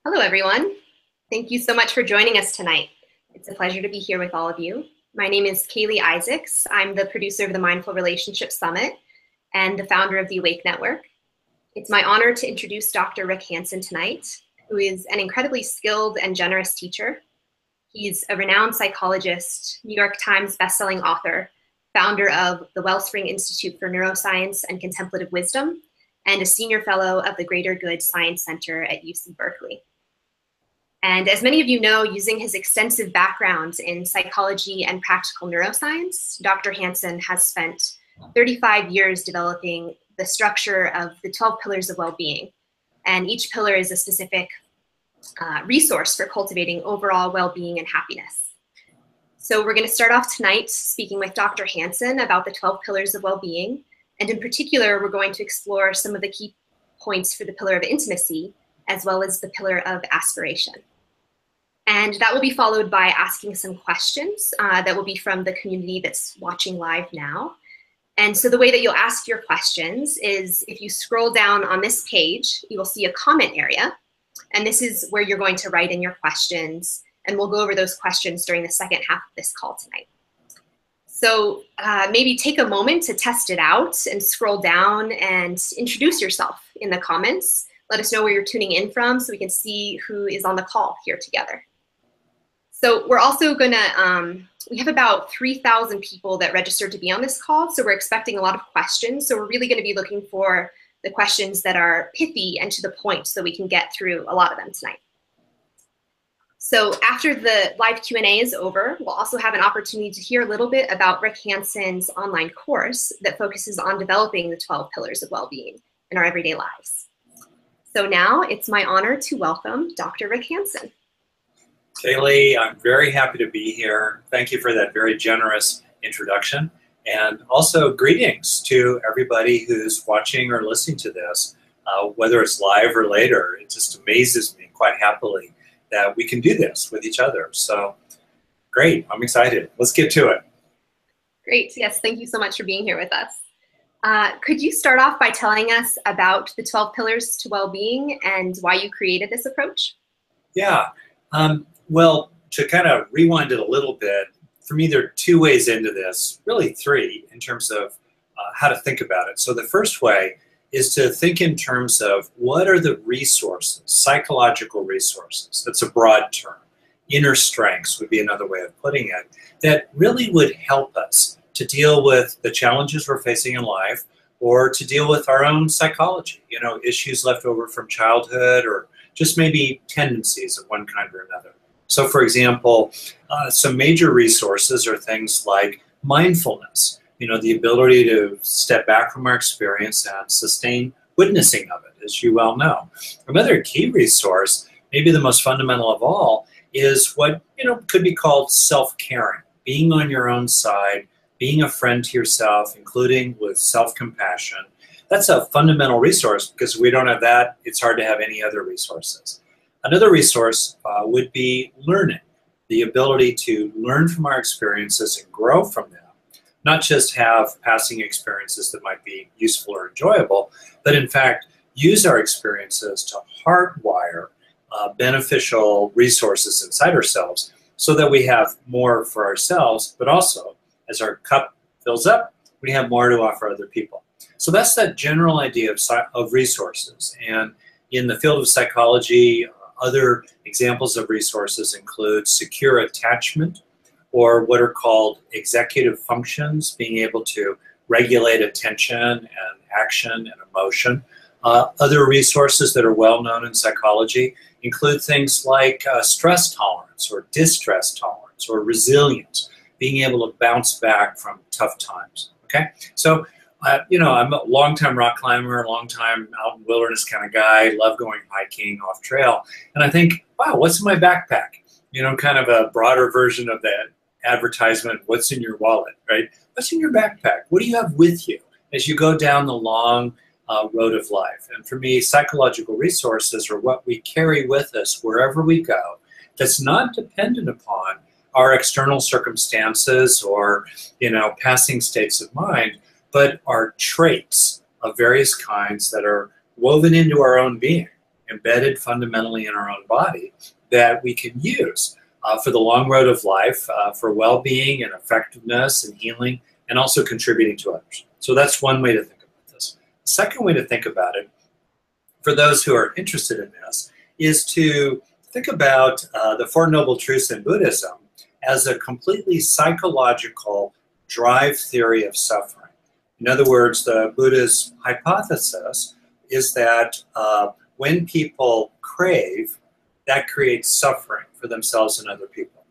Hello, everyone. Thank you so much for joining us tonight. It's a pleasure to be here with all of you. My name is Kaylee Isaacs. I'm the producer of the Mindful Relationship Summit and the founder of the Awake Network. It's my honor to introduce Dr. Rick Hanson tonight, who is an incredibly skilled and generous teacher. He's a renowned psychologist, New York Times bestselling author, founder of the Wellspring Institute for Neuroscience and Contemplative Wisdom, and a senior fellow of the Greater Good Science Center at UC Berkeley. And as many of you know, using his extensive background in psychology and practical neuroscience, Dr. Hanson has spent 35 years developing the structure of the 12 pillars of well-being. And each pillar is a specific resource for cultivating overall well-being and happiness. So we're going to start off tonight speaking with Dr. Hanson about the 12 pillars of well-being. And in particular, we're going to explore some of the key points for the pillar of intimacy, as well as the pillar of aspiration. And that will be followed by asking some questions that will be from the community that's watching live now. And so the way that you'll ask your questions is if you scroll down on this page, you will see a comment area. And this is where you're going to write in your questions. And we'll go over those questions during the second half of this call tonight. So maybe take a moment to test it out and scroll down and introduce yourself in the comments. Let us know where you're tuning in from so we can see who is on the call here together. So we're also gonna, we have about 3,000 people that registered to be on this call, so we're expecting a lot of questions. So we're really gonna be looking for the questions that are pithy and to the point so we can get through a lot of them tonight. So after the live Q&A is over, we'll also have an opportunity to hear a little bit about Rick Hanson's online course that focuses on developing the 12 pillars of well-being in our everyday lives. So now it's my honor to welcome Dr. Rick Hanson. Kaylee, I'm very happy to be here. Thank you for that very generous introduction. And also greetings to everybody who's watching or listening to this, whether it's live or later. It just amazes me quite happily that we can do this with each other. So great, I'm excited. Let's get to it. Great, yes, thank you so much for being here with us. Could you start off by telling us about the 12 pillars to well-being and why you created this approach? Yeah, well, to kind of rewind it a little bit, for me there are two ways into this, really three, in terms of how to think about it. So the first way is to think in terms of what are the resources, psychological resources, that's a broad term, inner strengths would be another way of putting it, that really would help us to deal with the challenges we're facing in life or to deal with our own psychology, you know, issues left over from childhood or just maybe tendencies of one kind or another. So for example, some major resources are things like mindfulness, you know, the ability to step back from our experience and sustain witnessing of it, as you well know. Another key resource, maybe the most fundamental of all, is what, you know, could be called self-caring, being on your own side, being a friend to yourself, including with self-compassion. That's a fundamental resource because if we don't have that, it's hard to have any other resources. Another resource would be learning, the ability to learn from our experiences and grow from them. Not just have passing experiences that might be useful or enjoyable, but in fact, use our experiences to hardwire beneficial resources inside ourselves so that we have more for ourselves, but also as our cup fills up, we have more to offer other people. So that's that general idea of resources. And in the field of psychology, other examples of resources include secure attachment, or what are called executive functions, being able to regulate attention and action and emotion. Other resources that are well known in psychology include things like stress tolerance or distress tolerance or resilience, being able to bounce back from tough times, okay? So, you know, I'm a long-time rock climber, a long-time out in wilderness kind of guy, love going hiking off trail. And I think, wow, what's in my backpack? You know, kind of a broader version of that advertisement, what's in your wallet, right? What's in your backpack? What do you have with you as you go down the long road of life? And for me, psychological resources are what we carry with us wherever we go that's not dependent upon our external circumstances or, you know, passing states of mind, but are traits of various kinds that are woven into our own being. embedded fundamentally in our own body that we can use for the long road of life, for well-being and effectiveness and healing, and also contributing to others. So that's one way to think about this. The second way to think about it, for those who are interested in this, is to think about the Four Noble Truths in Buddhism as a completely psychological drive theory of suffering. In other words, the Buddha's hypothesis is that when people crave, that creates suffering for themselves and other people.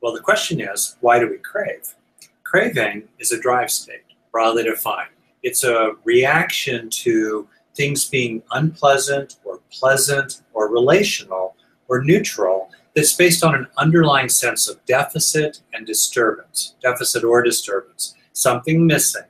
Well, the question is, why do we crave? Craving is a drive state, broadly defined. It's a reaction to things being unpleasant or pleasant or relational or neutral that's based on an underlying sense of deficit and disturbance, deficit or disturbance, something missing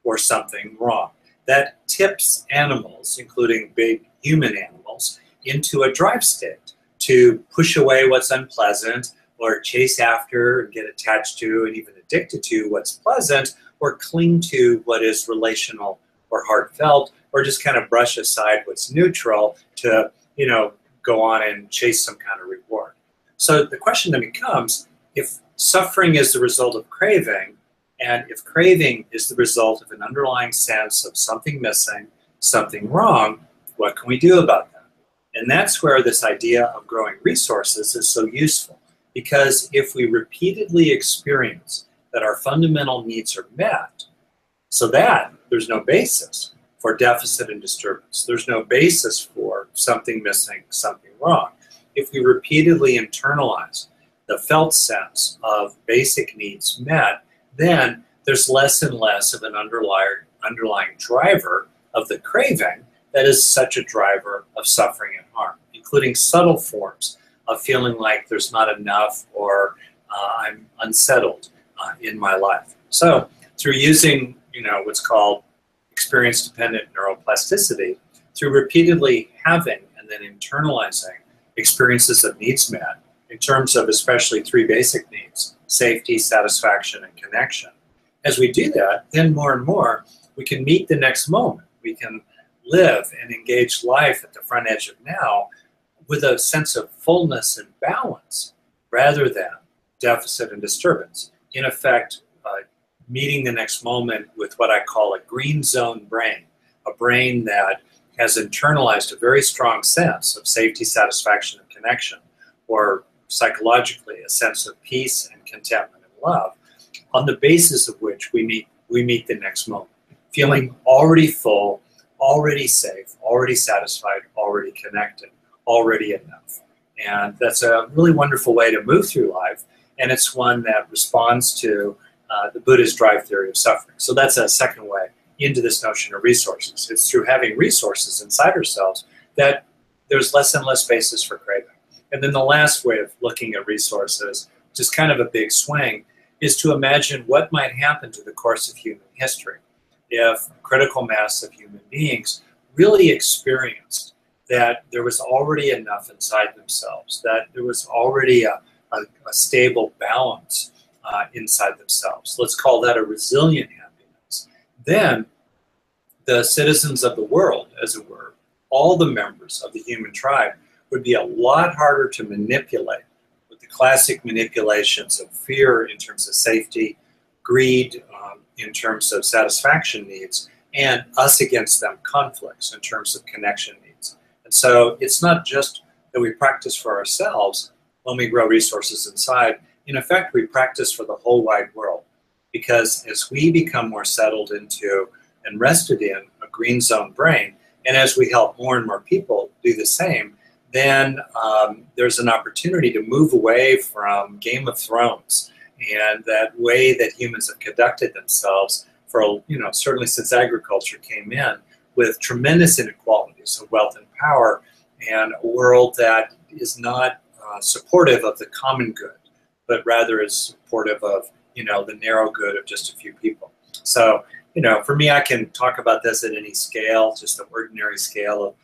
or something wrong. That tips animals, including big human animals, into a drive state to push away what's unpleasant or chase after and get attached to and even addicted to what's pleasant, or cling to what is relational or heartfelt, or just kind of brush aside what's neutral to, go on and chase some kind of reward. So the question then becomes, if suffering is the result of craving, and if craving is the result of an underlying sense of something missing, something wrong, what can we do about that? And that's where this idea of growing resources is so useful. Because if we repeatedly experience that our fundamental needs are met, so that there's no basis for deficit and disturbance. There's no basis for something missing, something wrong. If we repeatedly internalize the felt sense of basic needs met, then there's less and less of an underlying driver of the craving that is such a driver of suffering and harm, including subtle forms of feeling like there's not enough or I'm unsettled in my life. So through using what's called experience-dependent neuroplasticity, through repeatedly having and then internalizing experiences of needs met in terms of especially three basic needs: safety, satisfaction, and connection. As we do that, then more and more we can meet the next moment. We can live and engage life at the front edge of now with a sense of fullness and balance rather than deficit and disturbance. In effect, meeting the next moment with what I call a green zone brain, a brain that has internalized a very strong sense of safety, satisfaction, and connection, or psychologically a sense of peace and contentment and love, on the basis of which we meet the next moment, feeling already full, already safe, already satisfied, already connected, already enough. And that's a really wonderful way to move through life, and it's one that responds to the Buddha's drive theory of suffering. So that's a second way into this notion of resources. It's through having resources inside ourselves that there's less and less basis for craving. And then the last way of looking at resources, which is kind of a big swing, is to imagine what might happen to the course of human history if a critical mass of human beings really experienced that there was already enough inside themselves, that there was already a stable balance inside themselves. Let's call that a resilient happiness. Then the citizens of the world, as it were, all the members of the human tribe, would be a lot harder to manipulate with the classic manipulations of fear in terms of safety, greed in terms of satisfaction needs, and us against them conflicts in terms of connection needs. And so it's not just that we practice for ourselves when we grow resources inside. In effect, we practice for the whole wide world, because as we become more settled into and rested in a green zone brain, and as we help more and more people do the same, then there's an opportunity to move away from Game of Thrones and that way that humans have conducted themselves for, certainly since agriculture came in, with tremendous inequalities of wealth and power, and a world that is not supportive of the common good, but rather is supportive of, the narrow good of just a few people. So, for me, I can talk about this at any scale, just the ordinary scale of,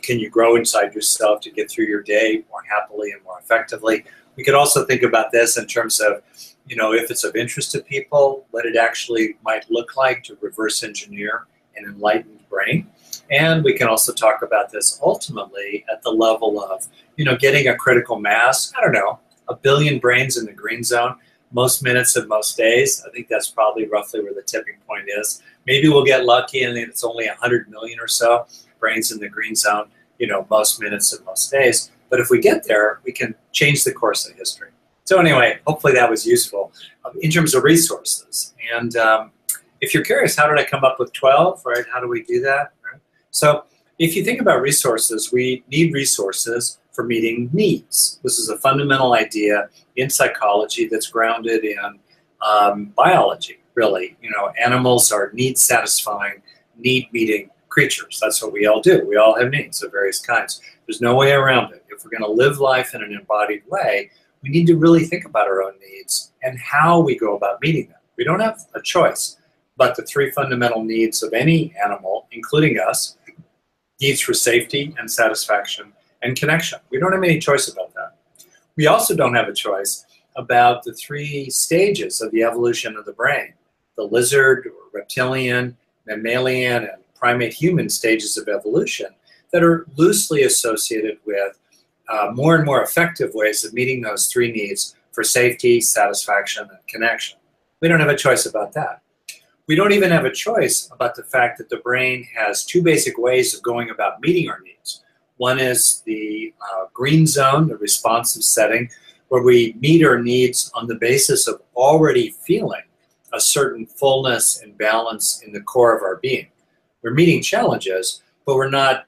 can you grow inside yourself to get through your day more happily and more effectively. We could also think about this in terms of, if it's of interest to people, what it actually might look like to reverse engineer an enlightened brain. And we can also talk about this ultimately at the level of, getting a critical mass. I don't know, 1 billion brains in the green zone, most minutes of most days. I think that's probably roughly where the tipping point is. Maybe we'll get lucky and it's only 100 million or so brains in the green zone, most minutes of most days. But if we get there, we can change the course of history. So anyway, hopefully that was useful in terms of resources. And if you're curious, how did I come up with 12, right? How do we do that? Right? So if you think about resources, we need resources for meeting needs. This is a fundamental idea in psychology that's grounded in biology, really. Animals are need-satisfying, need-meeting creatures. That's what we all do. We all have needs of various kinds. There's no way around it. If we're going to live life in an embodied way, we need to really think about our own needs and how we go about meeting them. We don't have a choice, but the 3 fundamental needs of any animal, including us, needs for safety and satisfaction and connection. We don't have any choice about that. We also don't have a choice about the 3 stages of the evolution of the brain, the lizard or reptilian, mammalian, and primate human stages of evolution that are loosely associated with more and more effective ways of meeting those 3 needs for safety, satisfaction, and connection. We don't have a choice about that. We don't even have a choice about the fact that the brain has 2 basic ways of going about meeting our needs. One is the green zone, the responsive setting, where we meet our needs on the basis of already feeling a certain fullness and balance in the core of our being. We're meeting challenges, but we're not,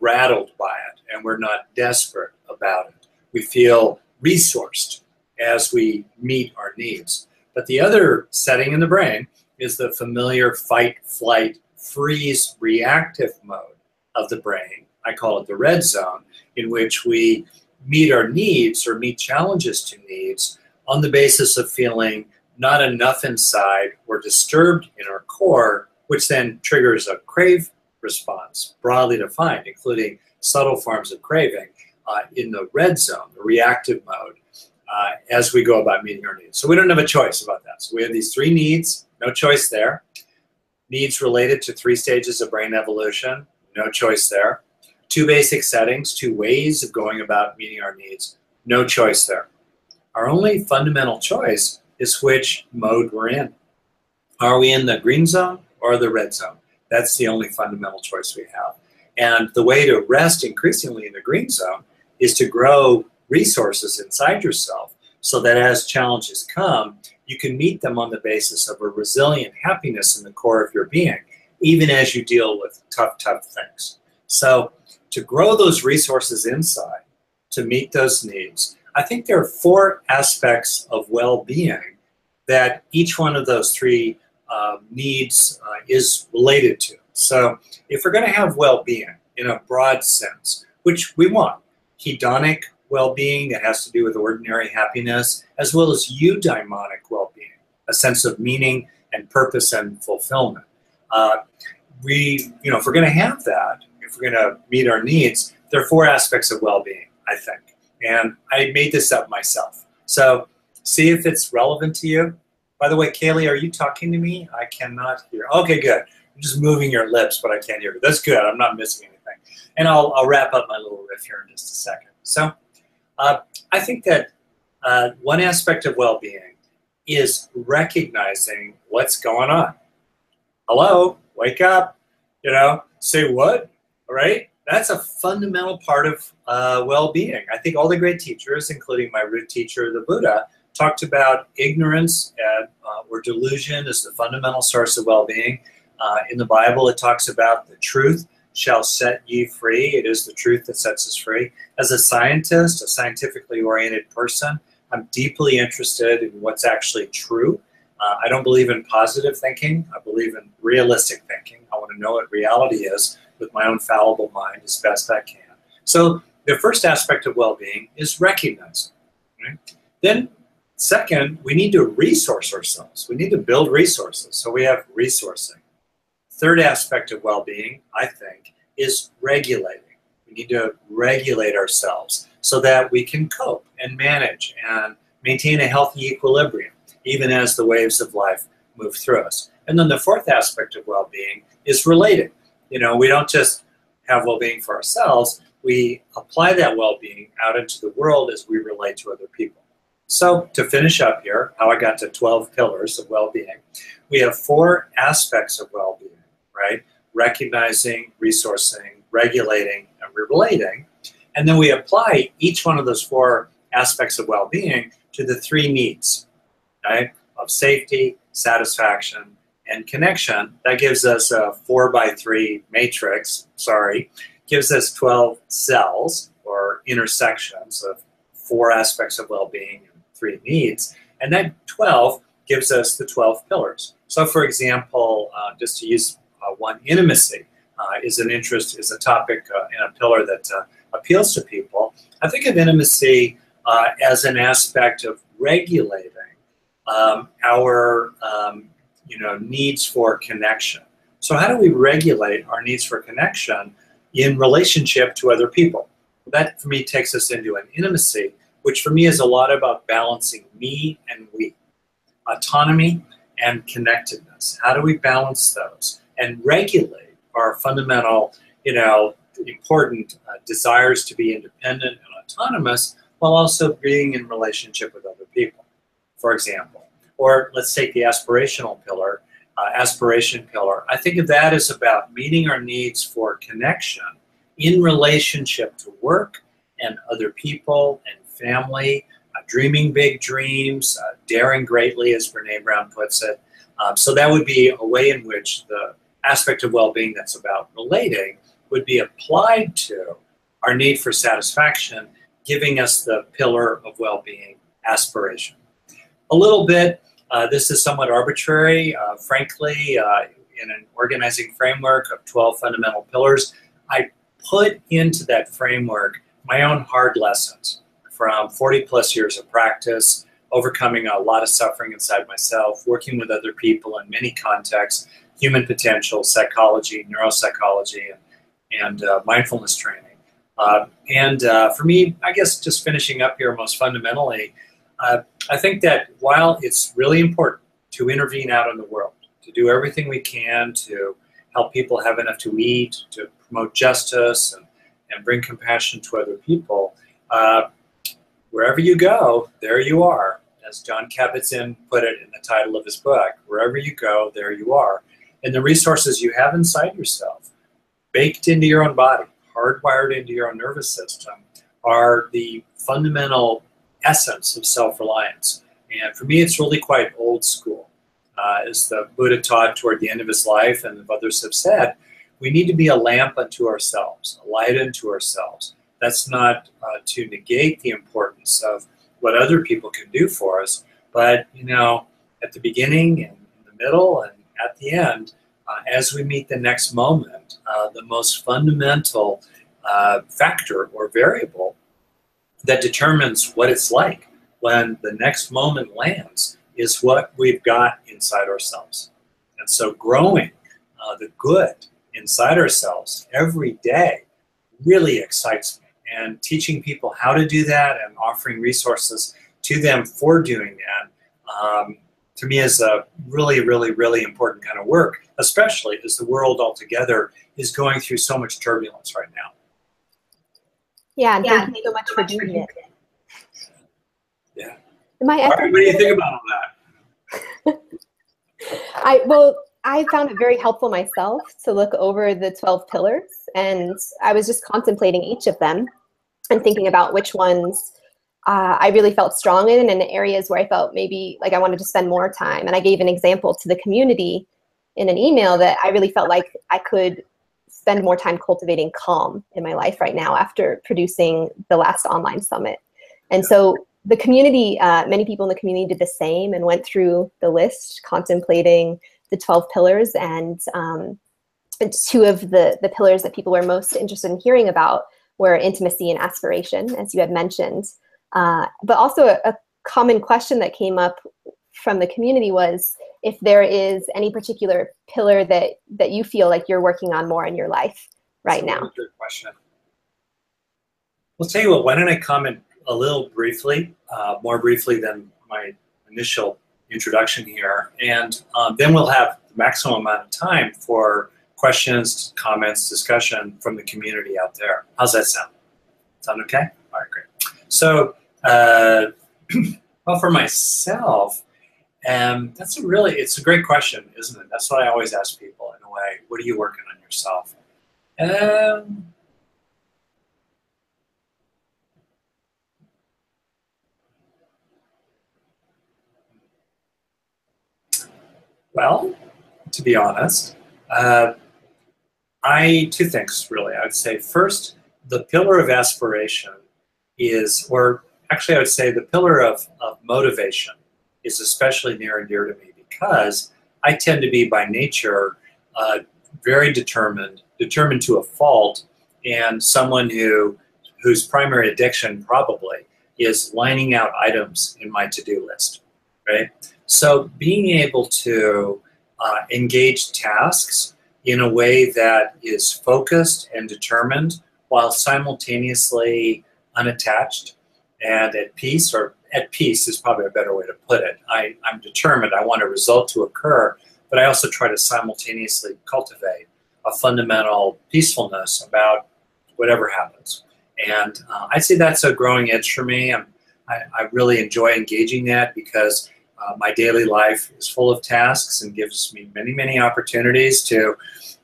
rattled by it, and we're not desperate about it. We feel resourced as we meet our needs. But the other setting in the brain is the familiar fight, flight, freeze, reactive mode of the brain. I call it the red zone, in which we meet our needs or meet challenges to needs on the basis of feeling not enough inside or disturbed in our core, which then triggers a crave response, broadly defined, including subtle forms of craving in the red zone, the reactive mode, as we go about meeting our needs. So we don't have a choice about that. So we have these 3 needs, no choice there. Needs related to 3 stages of brain evolution, no choice there. 2 basic settings, 2 ways of going about meeting our needs, no choice there. Our only fundamental choice is which mode we're in. Are we in the green zone or the red zone? That's the only fundamental choice we have. And the way to rest increasingly in the green zone is to grow resources inside yourself so that as challenges come, you can meet them on the basis of a resilient happiness in the core of your being, even as you deal with tough things. So to grow those resources inside, to meet those needs, I think there are 4 aspects of well-being that each one of those 3 needs is related to. So if we're going to have well-being in a broad sense, which we want, hedonic well-being that has to do with ordinary happiness, as well as eudaimonic well-being, a sense of meaning and purpose and fulfillment. If we're going to have that, if we're going to meet our needs, there are 4 aspects of well-being, I think. And I made this up myself. So see if it's relevant to you. By the way, Kaylee, are you talking to me? I cannot hear. Okay, good. I'm just moving your lips, but I can't hear you. That's good. I'm not missing anything. And I'll wrap up my little riff here in just a second. So I think that one aspect of well-being is recognizing what's going on. Hello, wake up, say what, all right? That's a fundamental part of well-being. I think all the great teachers, including my root teacher, the Buddha, talked about ignorance or delusion as the fundamental source of well-being. In the Bible, it talks about the truth shall set ye free. It is the truth that sets us free. As a scientist, a scientifically oriented person, I'm deeply interested in what's actually true. I don't believe in positive thinking. I believe in realistic thinking. I want to know what reality is with my own fallible mind as best I can. So the first aspect of well-being is recognizing. Right? Then second, we need to resource ourselves. We need to build resources. So we have resourcing. Third aspect of well-being, I think, is regulating. We need to regulate ourselves so that we can cope and manage and maintain a healthy equilibrium, even as the waves of life move through us. And then the fourth aspect of well-being is relating. We don't just have well-being for ourselves, we apply that well-being out into the world as we relate to other people. So to finish up here, how I got to 12 pillars of well-being, we have 4 aspects of well-being, right? Recognizing, resourcing, regulating, and relating. And then we apply each one of those 4 aspects of well-being to the 3 needs, right? Of safety, satisfaction, and connection. That gives us a 4x3 matrix, gives us 12 cells or intersections of 4 aspects of well-being and 3 needs. And that 12 gives us the 12 pillars. So for example, just to use one, intimacy is a topic and a pillar that appeals to people. I think of intimacy as an aspect of regulating our needs for connection. So how do we regulate our needs for connection in relationship to other people? That for me takes us into an intimacy, which for me is a lot about balancing me and we, autonomy and connectedness. How do we balance those and regulate our fundamental, important desires to be independent and autonomous while also being in relationship with other people, for example. Or let's take the aspirational pillar, aspiration pillar. I think of that as about meeting our needs for connection in relationship to work and other people and family, dreaming big dreams, daring greatly, as Brene Brown puts it. So that would be a way in which the aspect of well-being that's about relating would be applied to our need for satisfaction, giving us the pillar of well-being, aspiration. A little bit, this is somewhat arbitrary, frankly, in an organizing framework of 12 fundamental pillars. I put into that framework my own hard lessons from 40 plus years of practice, overcoming a lot of suffering inside myself, working with other people in many contexts, human potential, psychology, neuropsychology, and mindfulness training. For me, I guess just finishing up here most fundamentally, I think that while it's really important to intervene out in the world, to do everything we can to help people have enough to eat, to promote justice, and bring compassion to other people, wherever you go, there you are. As John Kabat-Zinn put it in the title of his book, wherever you go, there you are. And the resources you have inside yourself, baked into your own body, hardwired into your own nervous system, are the fundamental essence of self-reliance. And for me, it's really quite old school. As the Buddha taught toward the end of his life, and others have said, we need to be a lamp unto ourselves, a light unto ourselves. That's not to negate the importance of what other people can do for us, but at the beginning and in the middle and at the end, as we meet the next moment, the most fundamental factor or variable that determines what it's like when the next moment lands is what we've got inside ourselves. And so growing the good inside ourselves every day really excites me. And teaching people how to do that and offering resources to them for doing that, to me is a really, really, really important kind of work, especially as the world altogether is going through so much turbulence right now. Yeah, and thank you so much for doing it. Yeah. Am I what do you think about all that? I found it very helpful myself to look over the 12 pillars, and I was just contemplating each of them and thinking about which ones I really felt strong in and areas where I felt maybe like I wanted to spend more time. And I gave an example to the community in an email that I really felt like I could spend more time cultivating calm in my life right now after producing the last online summit. And so the community, many people in the community did the same and went through the list contemplating the 12 pillars, and 2 of the pillars that people were most interested in hearing about were intimacy and aspiration, as you had mentioned. But also a common question that came up from the community was if there is any particular pillar that you feel like you're working on more in your life right now. That's a good question. Well, tell you what, why don't I comment a little briefly, more briefly than my initial introduction here, and then we'll have the maximum amount of time for questions, comments, discussion from the community out there. How's that sound? Sound okay? All right, great. So, well, for myself, it's a great question, isn't it? That's what I always ask people in a way. What are you working on yourself? Well, to be honest, two things really. I would say first, the pillar of aspiration is, or actually I would say the pillar of motivation is especially near and dear to me because I tend to be by nature very determined to a fault, and someone whose primary addiction probably is lining out items in my to-do list, right? So being able to engage tasks in a way that is focused and determined while simultaneously unattached and at peace, or at peace is probably a better way to put it. I'm determined, I want a result to occur, but I also try to simultaneously cultivate a fundamental peacefulness about whatever happens. And I'd say that's a growing edge for me. I really enjoy engaging that because my daily life is full of tasks and gives me many, many opportunities to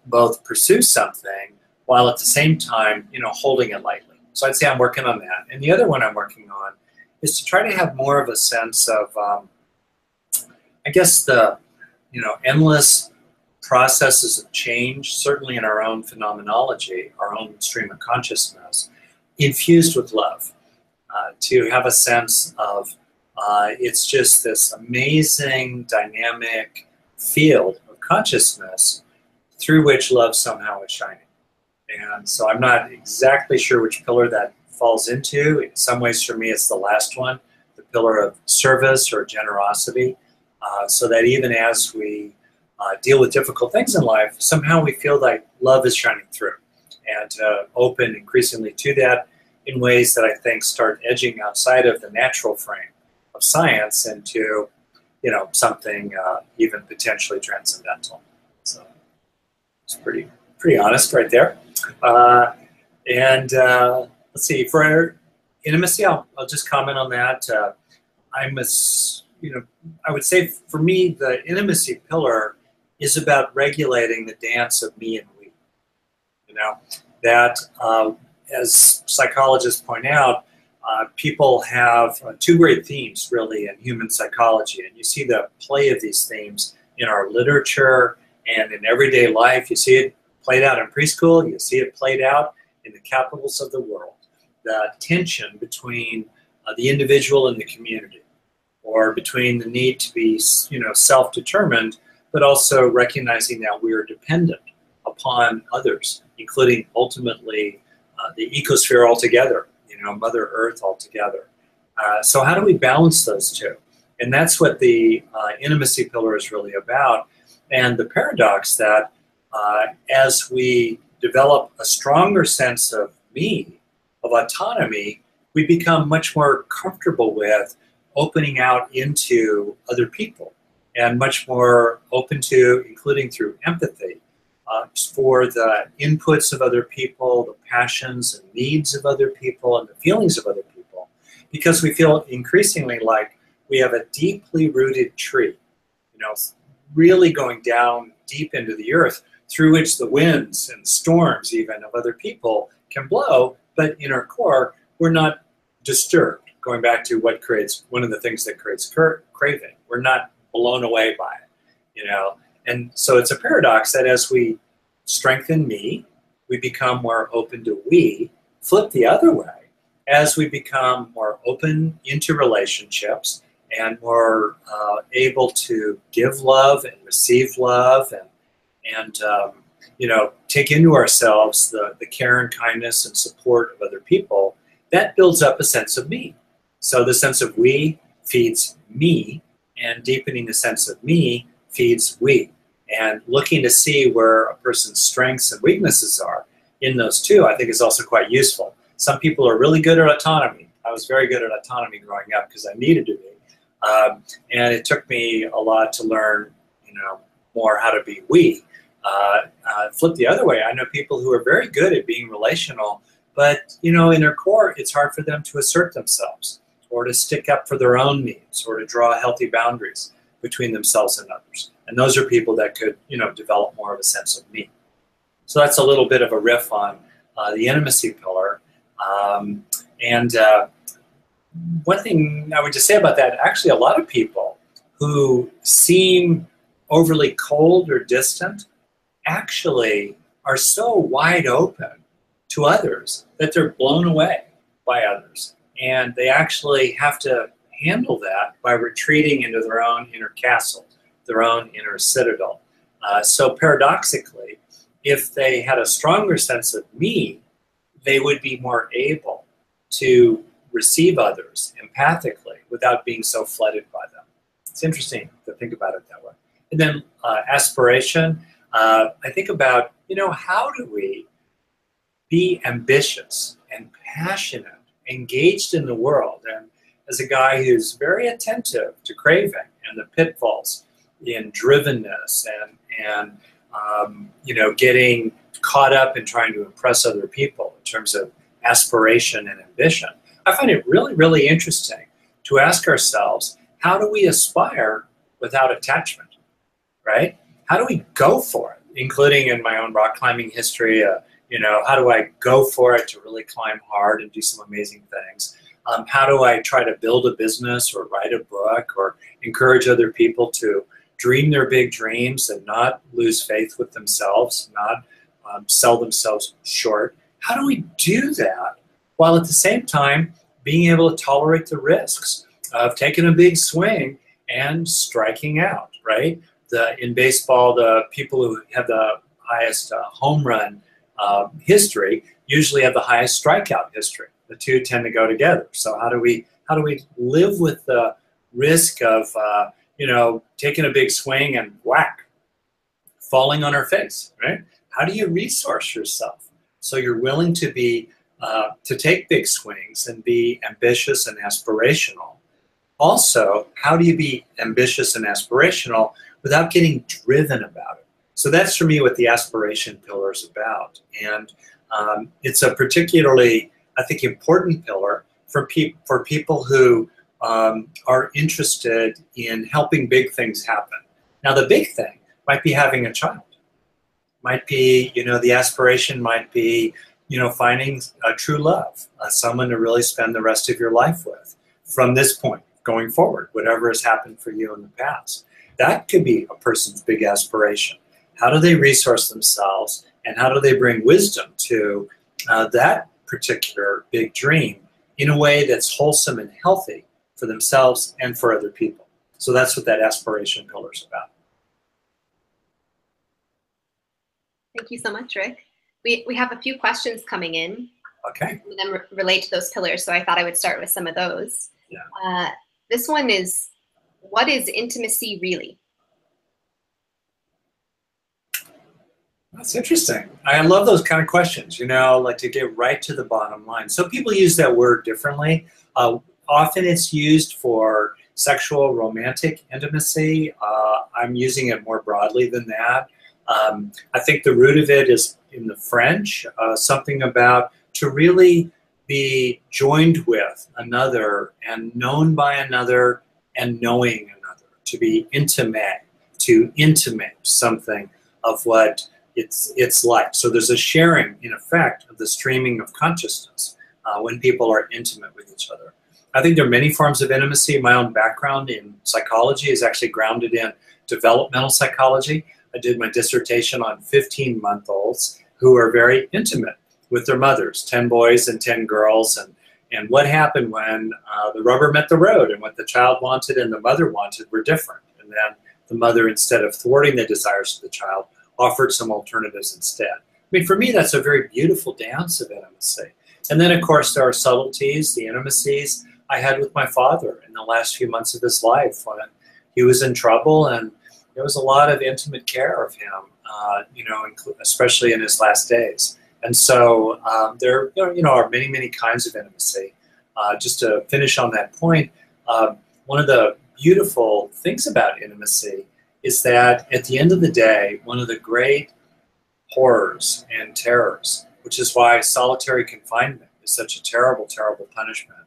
both pursue something while at the same time, holding it lightly. So I'd say I'm working on that. And the other one I'm working on is to try to have more of a sense of, I guess, the, endless processes of change, certainly in our own phenomenology, our own stream of consciousness, infused with love, to have a sense of it's just this amazing, dynamic field of consciousness through which love somehow is shining. And so I'm not exactly sure which pillar that falls into. In some ways, for me, it's the last one, the pillar of service or generosity, so that even as we deal with difficult things in life, somehow we feel like love is shining through, and open increasingly to that in ways that I think start edging outside of the natural frame of science into, something even potentially transcendental. So it's pretty honest right there. Let's see, for intimacy, I'll just comment on that. I would say for me, the intimacy pillar is about regulating the dance of me and we. That as psychologists point out, people have two great themes really in human psychology, and you see the play of these themes in our literature and in everyday life. You see it played out in preschool, you see it played out in the capitals of the world. The tension between the individual and the community, or between the need to be, self-determined, but also recognizing that we are dependent upon others, including ultimately the ecosphere altogether, Mother Earth altogether. So how do we balance those two? And that's what the intimacy pillar is really about. And the paradox that as we develop a stronger sense of me, of autonomy, we become much more comfortable with opening out into other people, and much more open to, including through empathy, for the inputs of other people, the passions and needs of other people, and the feelings of other people, because we feel increasingly like we have a deeply rooted tree, really going down deep into the earth, through which the winds and storms even of other people can blow, but in our core, we're not disturbed. Going back to what creates, one of the things that creates craving, we're not blown away by it, And so it's a paradox that as we strengthen me, we become more open to we. Flip the other way, as we become more open into relationships and more able to give love and receive love, and take into ourselves the care and kindness and support of other people, that builds up a sense of me. So the sense of we feeds me, and deepening the sense of me feeds we. And looking to see where a person's strengths and weaknesses are in those two, I think, is also quite useful. Some people are really good at autonomy. I was very good at autonomy growing up because I needed to be. And it took me a lot to learn, more how to be we. Flip the other way. I know people who are very good at being relational, but in their core, it's hard for them to assert themselves or to stick up for their own needs or to draw healthy boundaries between themselves and others. And those are people that could, develop more of a sense of me. So that's a little bit of a riff on the intimacy pillar. One thing I would just say about that, actually a lot of people who seem overly cold or distant actually are so wide open to others that they're blown away by others. And they actually have to handle that by retreating into their own inner castle, their own inner citadel. So paradoxically, if they had a stronger sense of me, they would be more able to receive others empathically without being so flooded by them. It's interesting to think about it that way. And then aspiration, I think about, how do we be ambitious and passionate, engaged in the world? And as a guy who's very attentive to craving and the pitfalls in drivenness and getting caught up in trying to impress other people in terms of aspiration and ambition, I find it really, really interesting to ask ourselves, how do we aspire without attachment, right? How do we go for it, including in my own rock climbing history? How do I go for it to really climb hard and do some amazing things? How do I try to build a business or write a book or encourage other people to dream their big dreams and not lose faith with themselves, not sell themselves short? How do we do that while at the same time being able to tolerate the risks of taking a big swing and striking out, right? In baseball, the people who have the highest home run history usually have the highest strikeout history. The two tend to go together. So how do we live with the risk of taking a big swing and whack, falling on our face, right? How do you resource yourself so you're willing to be to take big swings and be ambitious and aspirational? Also, how do you be ambitious and aspirational without getting driven about it? So that's for me what the aspiration pillar is about. And it's a particularly, I think, important pillar for people who are interested in helping big things happen. Now, the big thing might be having a child. Might be, the aspiration might be, finding a true love, someone to really spend the rest of your life with from this point going forward, whatever has happened for you in the past. That could be a person's big aspiration. How do they resource themselves and how do they bring wisdom to that particular big dream in a way that's wholesome and healthy for themselves and for other people? So that's what that aspiration pillar is about. Thank you so much, Rick. We have a few questions coming in. Okay. And then relate to those pillars, so I thought I would start with some of those. Yeah. This one is, what is intimacy really? That's interesting. I love those kind of questions, like to get right to the bottom line. So people use that word differently. Often it's used for sexual romantic intimacy. I'm using it more broadly than that. I think the root of it is in the French, something about to really be joined with another and known by another and knowing another, to be intimate, to intimate something of what it's like. So there's a sharing, in effect, of the streaming of consciousness when people are intimate with each other. I think there are many forms of intimacy. My own background in psychology is actually grounded in developmental psychology. I did my dissertation on 15-month-olds who are very intimate with their mothers, 10 boys and 10 girls, and what happened when the rubber met the road and what the child wanted and the mother wanted were different. And then the mother, instead of thwarting the desires of the child, offered some alternatives instead. I mean, for me, that's a very beautiful dance of intimacy. And then, of course, there are subtleties, the intimacies I had with my father in the last few months of his life when he was in trouble, and there was a lot of intimate care of him, especially in his last days. And so there are many, many kinds of intimacy. Just to finish on that point, one of the beautiful things about intimacy is that at the end of the day, one of the great horrors and terrors, which is why solitary confinement is such a terrible, terrible punishment.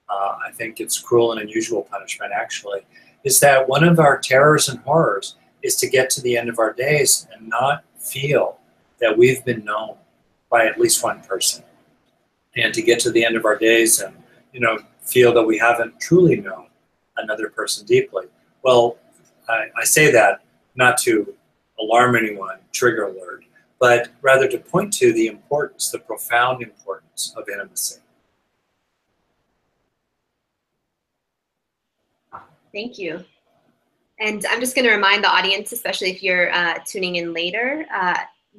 I think it's cruel and unusual punishment, actually, is that one of our terrors and horrors is to get to the end of our days and not feel that we've been known by at least one person, and to get to the end of our days and, feel that we haven't truly known another person deeply. Well, I say that not to alarm anyone, trigger alert, but rather to point to the importance, the profound importance of intimacy. Thank you. And I'm just going to remind the audience, especially if you're tuning in later,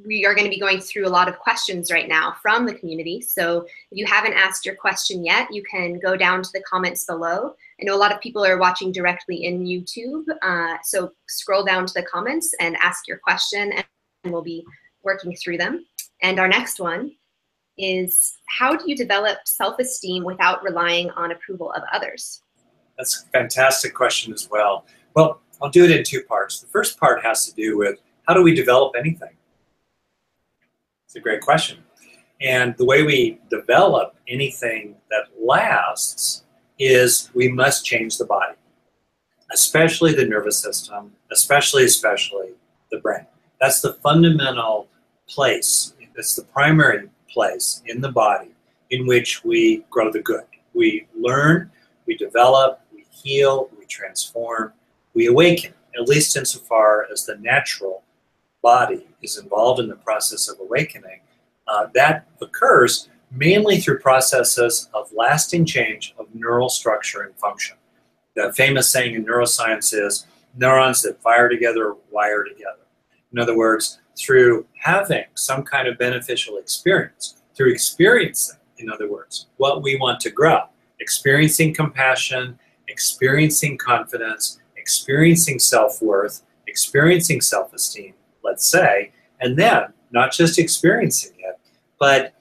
we are going to be going through a lot of questions right now from the community. So if you haven't asked your question yet, you can go down to the comments below. I know a lot of people are watching directly in YouTube, so scroll down to the comments and ask your question, and we'll be working through them. And our next one is, how do you develop self-esteem without relying on approval of others? That's a fantastic question as well. Well, I'll do it in two parts. The first part has to do with, how do we develop anything? It's a great question. And the way we develop anything that lasts is we must change the body, especially the nervous system, especially the brain. That's the fundamental place. It's the primary place in the body in which we grow the good. We learn, we develop, we heal, we transform, we awaken, at least insofar as the natural body is involved in the process of awakening. That occurs mainly through processes of lasting change of neural structure and function. The famous saying in neuroscience is, neurons that fire together wire together. In other words, through having some kind of beneficial experience, through experiencing, in other words, what we want to grow, experiencing compassion, experiencing confidence, experiencing self-worth, experiencing self-esteem, let's say, and then not just experiencing it, but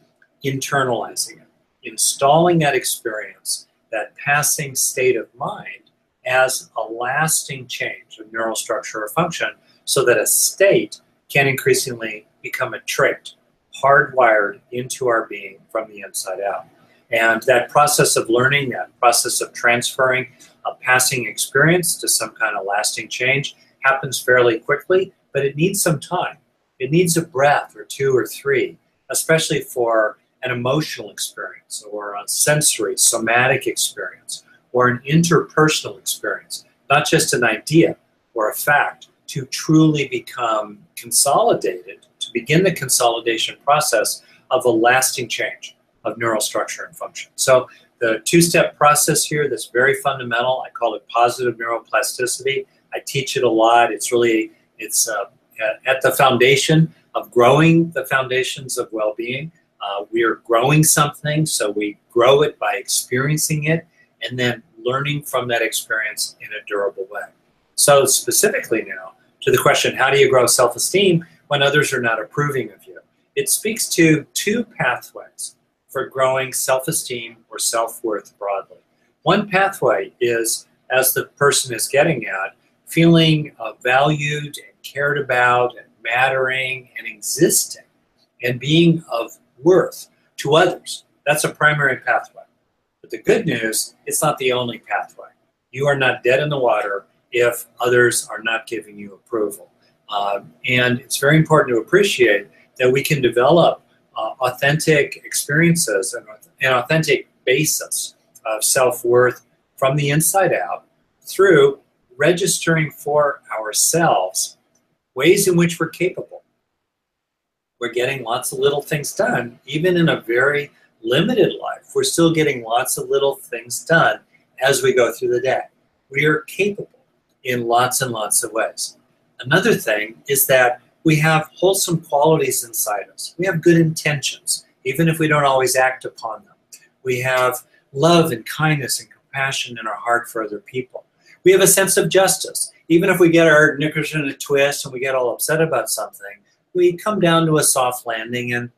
internalizing it, installing that experience, that passing state of mind as a lasting change of neural structure or function, so that a state can increasingly become a trait, hardwired into our being from the inside out. And that process of learning, that process of transferring a passing experience to some kind of lasting change happens fairly quickly, but it needs some time. It needs a breath or two or three, especially for an emotional experience or a sensory, somatic experience or an interpersonal experience, not just an idea or a fact, to truly become consolidated, to begin the consolidation process of a lasting change of neural structure and function. So the two-step process here that's very fundamental, I call it positive neuroplasticity. I teach it a lot. It's at the foundation of growing the foundations of well-being. We are growing something, so we grow it by experiencing it and then learning from that experience in a durable way. So specifically now, to the question, how do you grow self-esteem when others are not approving of you? It speaks to two pathways for growing self-esteem or self-worth broadly. One pathway is, as the person is getting at, feeling valued and cared about and mattering and existing and being of worth to others. That's a primary pathway. But the good news, it's not the only pathway. You are not dead in the water if others are not giving you approval. And it's very important to appreciate that we can develop authentic experiences and an authentic basis of self-worth from the inside out through registering for ourselves ways in which we're capable. We're getting lots of little things done, even in a very limited life. We're still getting lots of little things done as we go through the day. We are capable in lots and lots of ways. Another thing is that we have wholesome qualities inside us. We have good intentions, even if we don't always act upon them. We have love and kindness and compassion in our heart for other people. We have a sense of justice. Even if we get our knickers in a twist and we get all upset about something, we come down to a soft landing and,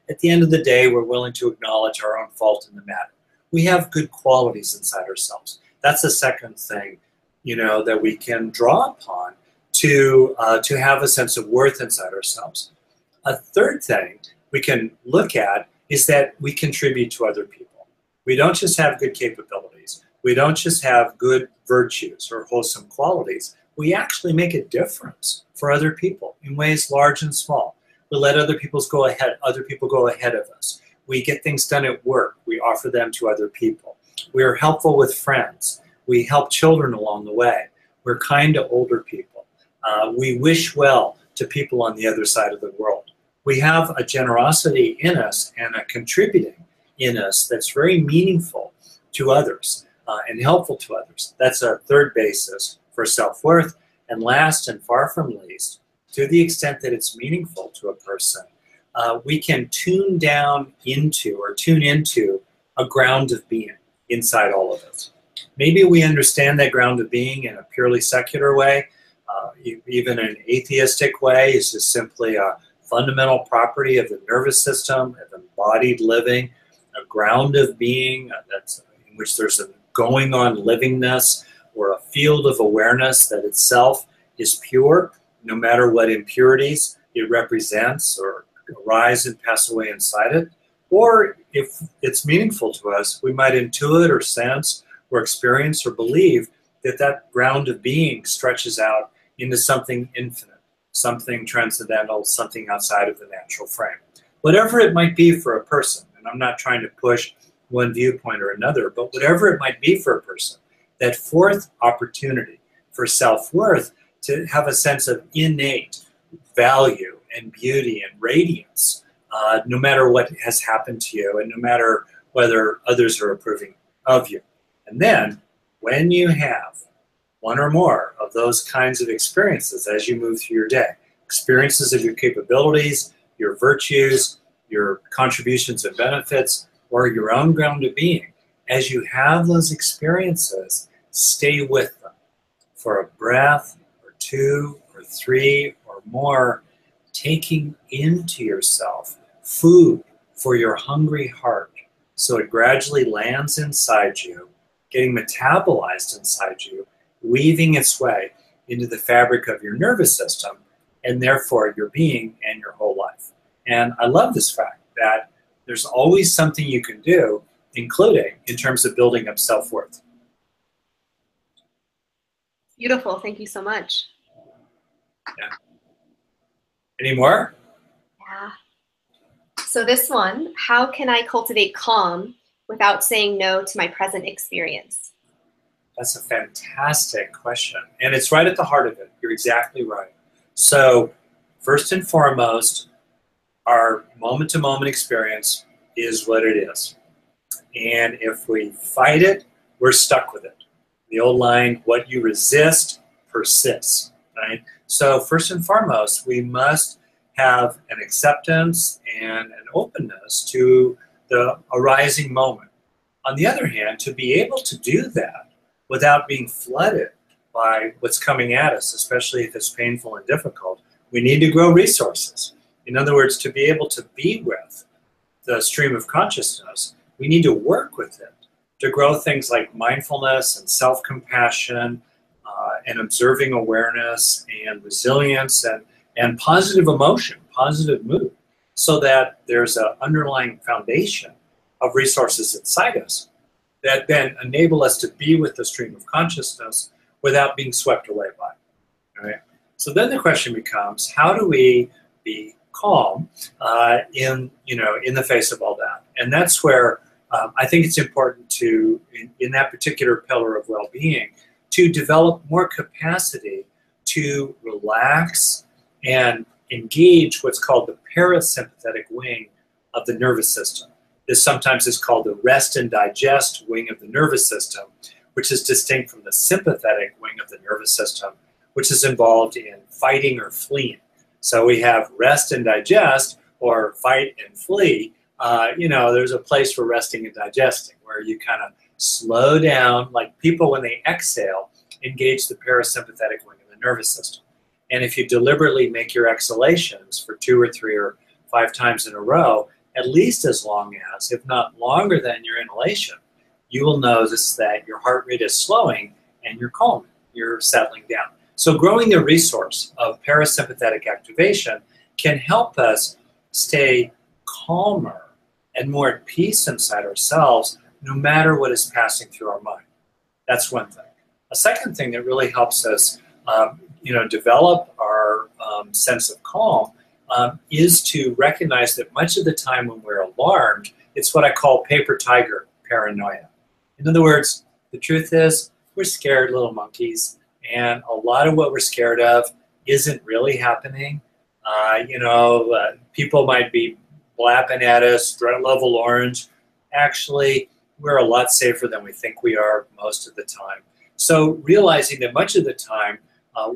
at the end of the day, we're willing to acknowledge our own fault in the matter. We have good qualities inside ourselves. That's the second thing, that we can draw upon to have a sense of worth inside ourselves. A third thing we can look at is that we contribute to other people. We don't just have good capabilities. We don't just have good virtues or wholesome qualities. We actually make a difference for other people in ways large and small. We let other people go ahead of us. We get things done at work. We offer them to other people. We are helpful with friends. We help children along the way. We're kind to older people. We wish well to people on the other side of the world. We have a generosity in us and a contributing in us that's very meaningful to others and helpful to others. That's a third basis for self-worth. And last and far from least, to the extent that it's meaningful to a person, we can tune into a ground of being inside all of us. Maybe we understand that ground of being in a purely secular way, even an atheistic way. It's just simply a fundamental property of the nervous system, of embodied living, a ground of being that's in which there's a going on livingness or a field of awareness that itself is pure, no matter what impurities it represents or arise and pass away inside it. Or if it's meaningful to us, we might intuit or sense or experience or believe that that ground of being stretches out into something infinite, something transcendental, something outside of the natural frame. Whatever it might be for a person, and I'm not trying to push one viewpoint or another, but whatever it might be for a person, that fourth opportunity for self-worth to have a sense of innate value and beauty and radiance, no matter what has happened to you and no matter whether others are approving of you. And then when you have one or more of those kinds of experiences as you move through your day, experiences of your capabilities, your virtues, your contributions and benefits, or your own ground of being, as you have those experiences, stay with them for a breath or two or three or more, taking into yourself food for your hungry heart so it gradually lands inside you, getting metabolized inside you, weaving its way into the fabric of your nervous system and therefore your being and your whole life. And I love this fact that there's always something you can do, including in terms of building up self-worth. Beautiful. Thank you so much. Yeah. Any more? Yeah. So this one, how can I cultivate calm without saying no to my present experience? That's a fantastic question. And it's right at the heart of it. You're exactly right. So first and foremost, our moment-to-moment experience is what it is. And if we fight it, we're stuck with it. The old line, what you resist persists, right? So first and foremost, we must have an acceptance and an openness to the arising moment. On the other hand, to be able to do that without being flooded by what's coming at us, especially if it's painful and difficult, we need to grow resources. In other words, to be able to be with the stream of consciousness, we need to work with it to grow things like mindfulness and self-compassion and observing awareness and resilience and positive emotion, positive mood, so that there's an underlying foundation of resources inside us that then enable us to be with the stream of consciousness without being swept away by it. Right? So then the question becomes, how do we be calm in the face of all that? And that's where I think it's important to, in that particular pillar of well-being, to develop more capacity to relax and engage what's called the parasympathetic wing of the nervous system. This sometimes is called the rest and digest wing of the nervous system, which is distinct from the sympathetic wing of the nervous system, which is involved in fighting or fleeing. So we have rest and digest, or fight and flee. There's a place for resting and digesting where you kind of slow down, like people when they exhale, engage the parasympathetic wing of the nervous system. And if you deliberately make your exhalations for 2 or 3 or 5 times in a row, at least as long as, if not longer than your inhalation, you will notice that your heart rate is slowing and you're calm, you're settling down. So growing the resource of parasympathetic activation can help us stay calmer and more at peace inside ourselves, no matter what is passing through our mind. That's one thing. A second thing that really helps us develop our sense of calm is to recognize that much of the time when we're alarmed, it's what I call paper tiger paranoia. In other words, the truth is we're scared little monkeys, and a lot of what we're scared of isn't really happening. People might be blapping at us, threat level orange. Actually, we're a lot safer than we think we are most of the time. So realizing that much of the time,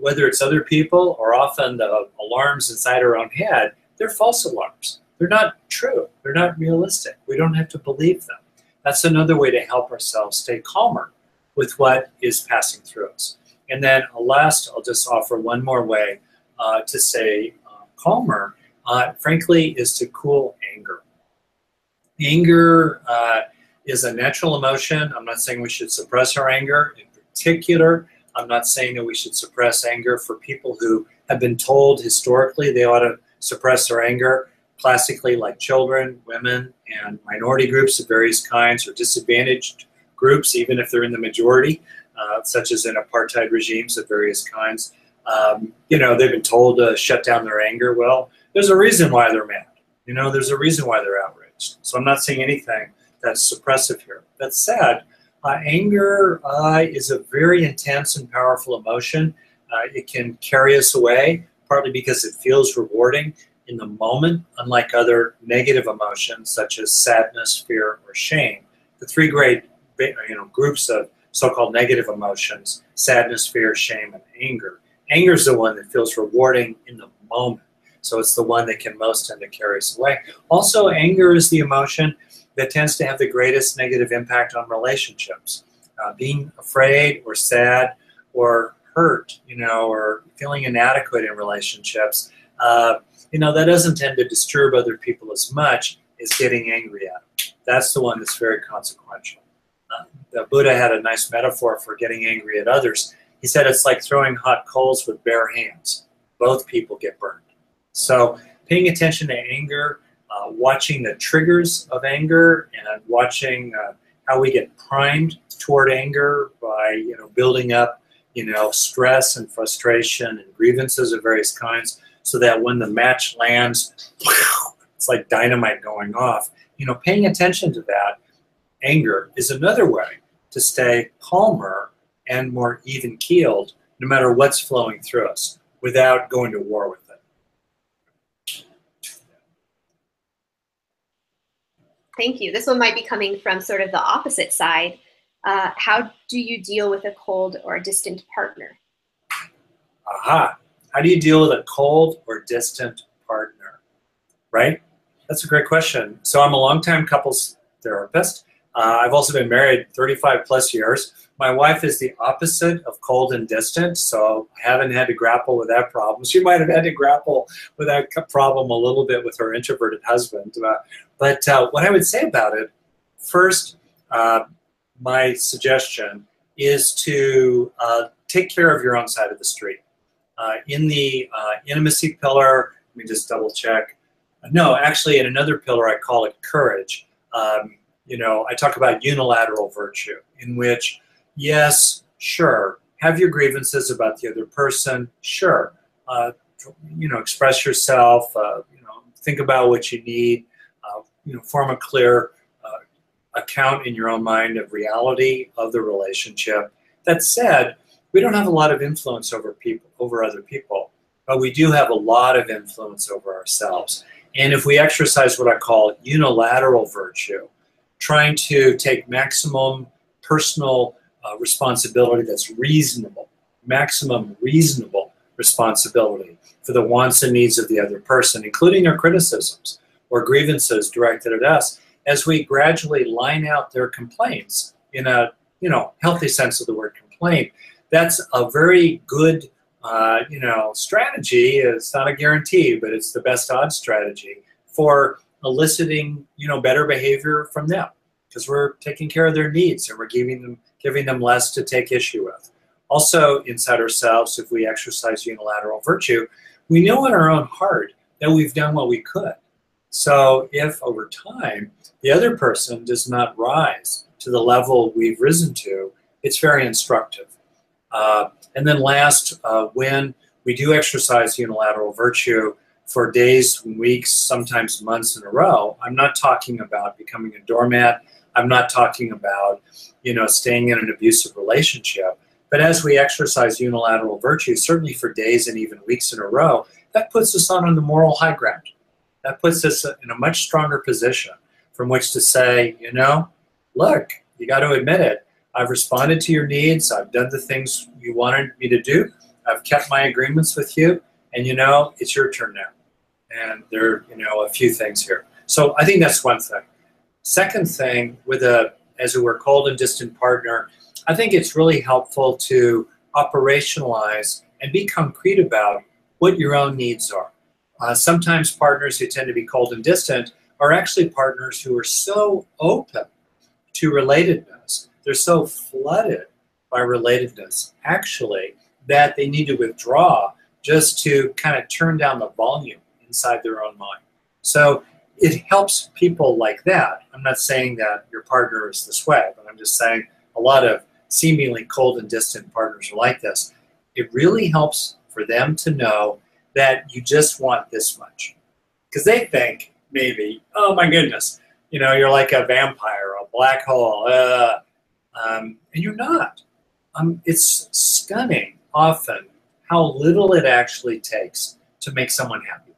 whether it's other people or often the alarms inside our own head, they're false alarms. They're not true. They're not realistic. We don't have to believe them. That's another way to help ourselves stay calmer with what is passing through us. And then last, I'll just offer one more way to stay calmer, frankly, is to cool anger. Anger is a natural emotion. I'm not saying we should suppress our anger. In particular, I'm not saying that we should suppress anger for people who have been told historically they ought to suppress their anger, classically like children, women, and minority groups of various kinds, or disadvantaged groups, even if they're in the majority, such as in apartheid regimes of various kinds. They've been told to shut down their anger. Well, there's a reason why they're mad. There's a reason why they're outraged. So I'm not saying anything that's suppressive here. That said, anger is a very intense and powerful emotion. It can carry us away, partly because it feels rewarding in the moment, unlike other negative emotions such as sadness, fear, or shame. The three great groups of so-called negative emotions: sadness, fear, shame, and anger. Anger is the one that feels rewarding in the moment. So it's the one that can most tend to carry us away. Also, anger is the emotion that tends to have the greatest negative impact on relationships. Being afraid or sad or hurt, or feeling inadequate in relationships, that doesn't tend to disturb other people as much as getting angry at them. That's the one that's very consequential. The Buddha had a nice metaphor for getting angry at others. He said it's like throwing hot coals with bare hands. Both people get burned. So paying attention to anger, watching the triggers of anger, and watching how we get primed toward anger by building up stress and frustration and grievances of various kinds, so that when the match lands, it's like dynamite going off. Paying attention to that anger is another way to stay calmer and more even-keeled no matter what's flowing through us without going to war with it. Thank you. This one might be coming from sort of the opposite side. How do you deal with a cold or a distant partner? Aha. How do you deal with a cold or distant partner? Right? That's a great question. So I'm a longtime couples therapist. I've also been married 35 plus years. My wife is the opposite of cold and distant, so I haven't had to grapple with that problem. She might have had to grapple with that problem a little bit with her introverted husband. But what I would say about it, first, my suggestion is to take care of your own side of the street. In the intimacy pillar, let me just double check. No, actually in another pillar I call it courage. I talk about unilateral virtue, in which, yes, sure, have your grievances about the other person, sure, express yourself, think about what you need, form a clear account in your own mind of reality of the relationship. That said, we don't have a lot of influence over other people, but we do have a lot of influence over ourselves. And if we exercise what I call unilateral virtue, trying to take maximum personal responsibility that's reasonable, maximum reasonable responsibility for the wants and needs of the other person, including their criticisms or grievances directed at us, as we gradually line out their complaints in a healthy sense of the word complaint. That's a very good strategy. It's not a guarantee, but it's the best odds strategy for eliciting better behavior from them, because we're taking care of their needs and we're giving them less to take issue with. Also inside ourselves, if we exercise unilateral virtue, we know in our own heart that we've done what we could. So if over time the other person does not rise to the level we've risen to, it's very instructive. And then last, when we do exercise unilateral virtue for days, weeks, sometimes months in a row, I'm not talking about becoming a doormat. I'm not talking about, staying in an abusive relationship. But as we exercise unilateral virtue, certainly for days and even weeks in a row, that puts us on the moral high ground. That puts us in a much stronger position from which to say, look, you got to admit it. I've responded to your needs. I've done the things you wanted me to do. I've kept my agreements with you. And, it's your turn now. And there are, a few things here. So I think that's one thing. Second thing, as it were, cold and distant partner, I think it's really helpful to operationalize and be concrete about what your own needs are. Sometimes partners who tend to be cold and distant are actually partners who are so open to relatedness. They're so flooded by relatedness, actually, that they need to withdraw just to kind of turn down the volume inside their own mind. So it helps people like that. I'm not saying that your partner is this way, but I'm just saying a lot of seemingly cold and distant partners are like this. It really helps for them to know that you just want this much. Because they think, maybe, oh my goodness, you're like a vampire, a black hole, and you're not. It's stunning often how little it actually takes to make someone happy.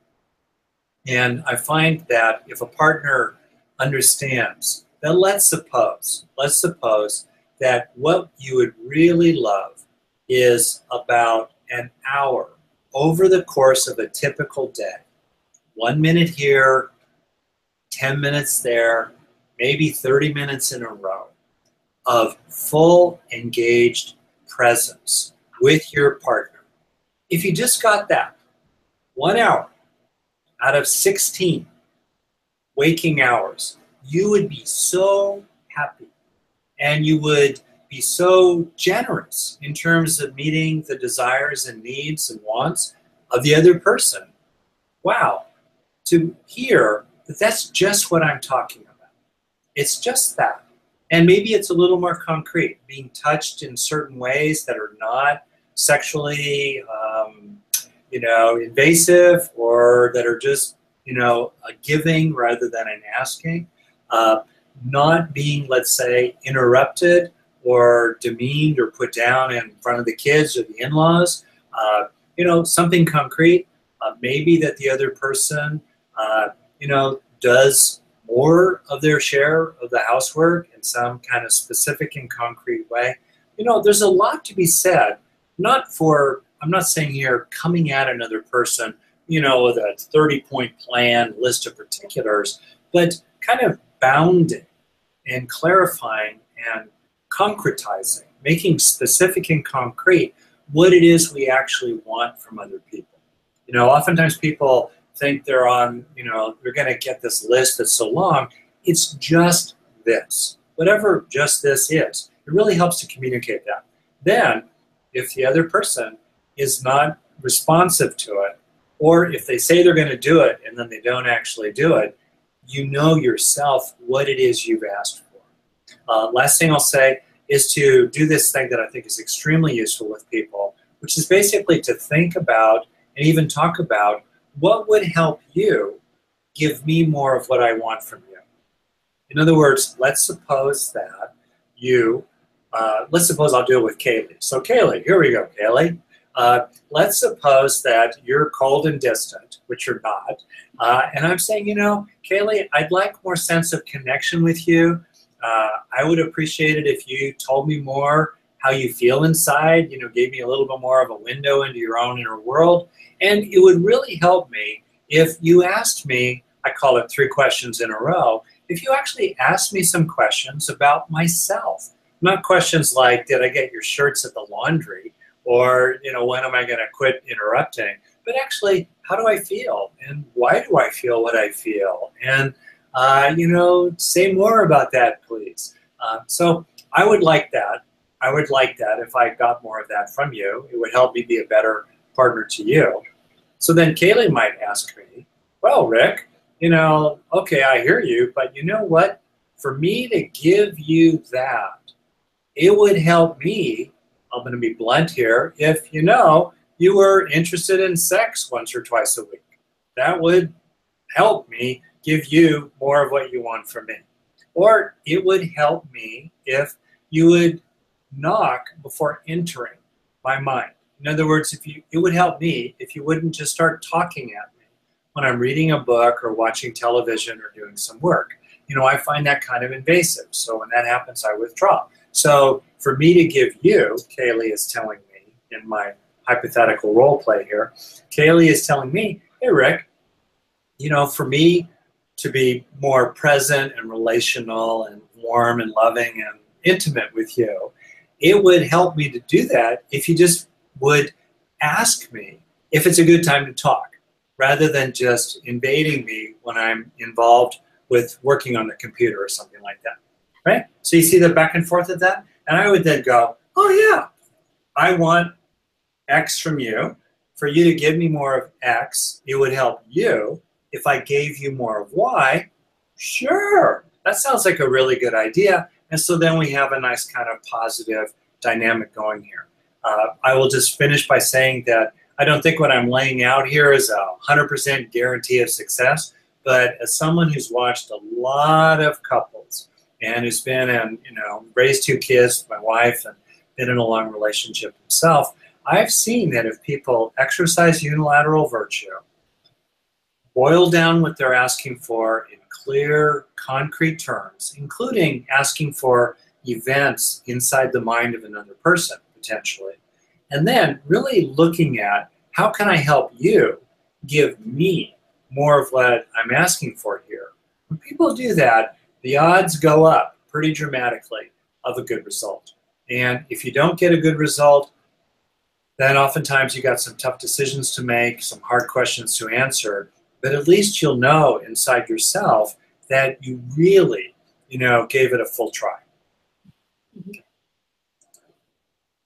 And I find that if a partner understands that, let's suppose that what you would really love is about an hour over the course of a typical day. 1 minute here, 10 minutes there, maybe 30 minutes in a row of full engaged presence with your partner. If you just got that 1 hour out of 16 waking hours, you would be so happy and you would be so generous in terms of meeting the desires and needs and wants of the other person. Wow, to hear that that's just what I'm talking about. It's just that. And maybe it's a little more concrete, being touched in certain ways that are not sexually invasive, or that are just, a giving rather than an asking. Not being, let's say, interrupted or demeaned or put down in front of the kids or the in-laws. Something concrete. Maybe that the other person, does more of their share of the housework in some kind of specific and concrete way. There's a lot to be said, I'm not saying here coming at another person, with a 30-point plan, list of particulars, but kind of bounding and clarifying and concretizing, making specific and concrete what it is we actually want from other people. Oftentimes people think they're going to get this list that's so long. It's just this. Whatever just this is. It really helps to communicate that. Then, if the other person is not responsive to it, or if they say they're going to do it and then they don't actually do it, you know yourself what it is you've asked for. Last thing I'll say is to do this thing that I think is extremely useful with people, which is basically to think about and even talk about what would help you give me more of what I want from you. In other words, let's suppose that let's suppose I'll do it with Kaylee. So Kaylee, here we go, Kaylee. Let's suppose that you're cold and distant, which you're not. And I'm saying, Kaylee, I'd like more sense of connection with you. I would appreciate it if you told me more how you feel inside, gave me a little bit more of a window into your own inner world. And it would really help me if you asked me, I call it 3 questions in a row, if you actually asked me some questions about myself. Not questions like, did I get your shirts at the laundry? Or, when am I going to quit interrupting? But actually, how do I feel? And why do I feel what I feel? And, say more about that, please. So I would like that. I would like that if I got more of that from you. It would help me be a better partner to you. So then Kaylee might ask me, well, Rick, okay, I hear you, but you know what? For me to give you that, it would help me, I'm going to be blunt here, if, you were interested in sex once or twice a week. That would help me give you more of what you want from me. Or it would help me if you would knock before entering my mind. In other words, it would help me if you wouldn't just start talking at me when I'm reading a book or watching television or doing some work. I find that kind of invasive. So when that happens, I withdraw. So for me to give you, Kaylee is telling me in my hypothetical role play here, Kaylee is telling me, hey, Rick, for me to be more present and relational and warm and loving and intimate with you, it would help me to do that if you just would ask me if it's a good time to talk, rather than just invading me when I'm involved with working on the computer or something like that, right? So you see the back and forth of that? And I would then go, oh yeah, I want X from you. For you to give me more of X, it would help you. If I gave you more of Y, sure, that sounds like a really good idea. And so then we have a nice kind of positive dynamic going here. I will just finish by saying that I don't think what I'm laying out here is a 100% guarantee of success, but as someone who's watched a lot of couples and who's been in, raised 2 kids with my wife and been in a long relationship himself, I've seen that if people exercise unilateral virtue, boil down what they're asking for in clear, concrete terms, including asking for events inside the mind of another person, potentially, and then really looking at how can I help you give me more of what I'm asking for here. When people do that, the odds go up pretty dramatically of a good result. And if you don't get a good result, then oftentimes you got some tough decisions to make, some hard questions to answer, but at least you'll know inside yourself that you really, gave it a full try.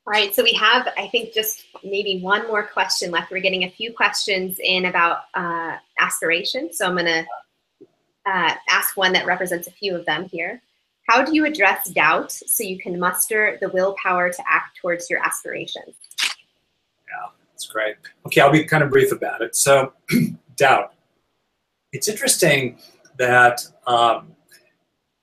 All right, so we have, I think, just maybe one more question left. We're getting a few questions in about aspiration, so I'm going to ask one that represents a few of them here. How do you address doubt so you can muster the willpower to act towards your aspirations? Yeah, that's great. Okay, I'll be kind of brief about it. So, doubt. It's interesting that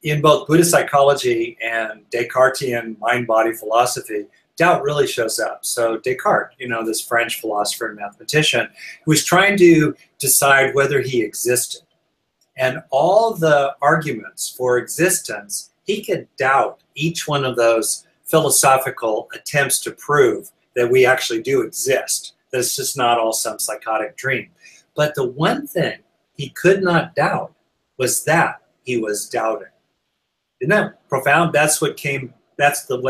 in both Buddhist psychology and Descartesian mind-body philosophy, doubt really shows up. So Descartes, this French philosopher and mathematician, who was trying to decide whether he existed. And all the arguments for existence, he could doubt each one of those philosophical attempts to prove that we actually do exist, that it's just not all some psychotic dream. But the one thing he could not doubt was that he was doubting. Isn't that profound? That's what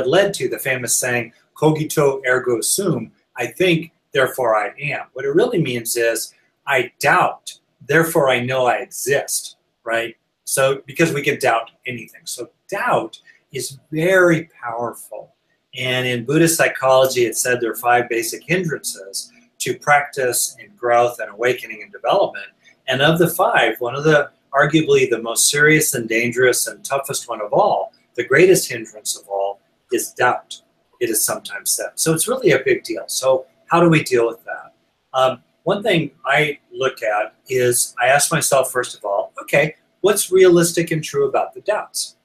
led to the famous saying, cogito ergo sum, I think, therefore I am. What it really means is, I doubt, therefore I know I exist, right? So, because we can doubt anything. So doubt is very powerful. And in Buddhist psychology, it said there are 5 basic hindrances to practice and growth and awakening and development. And of the 5, one of the arguably the most serious and dangerous and toughest one of all, the greatest hindrance of all, is doubt, it is sometimes said. So it's really a big deal. So how do we deal with that? One thing I look at is I ask myself, first of all, okay, what's realistic and true about the doubts?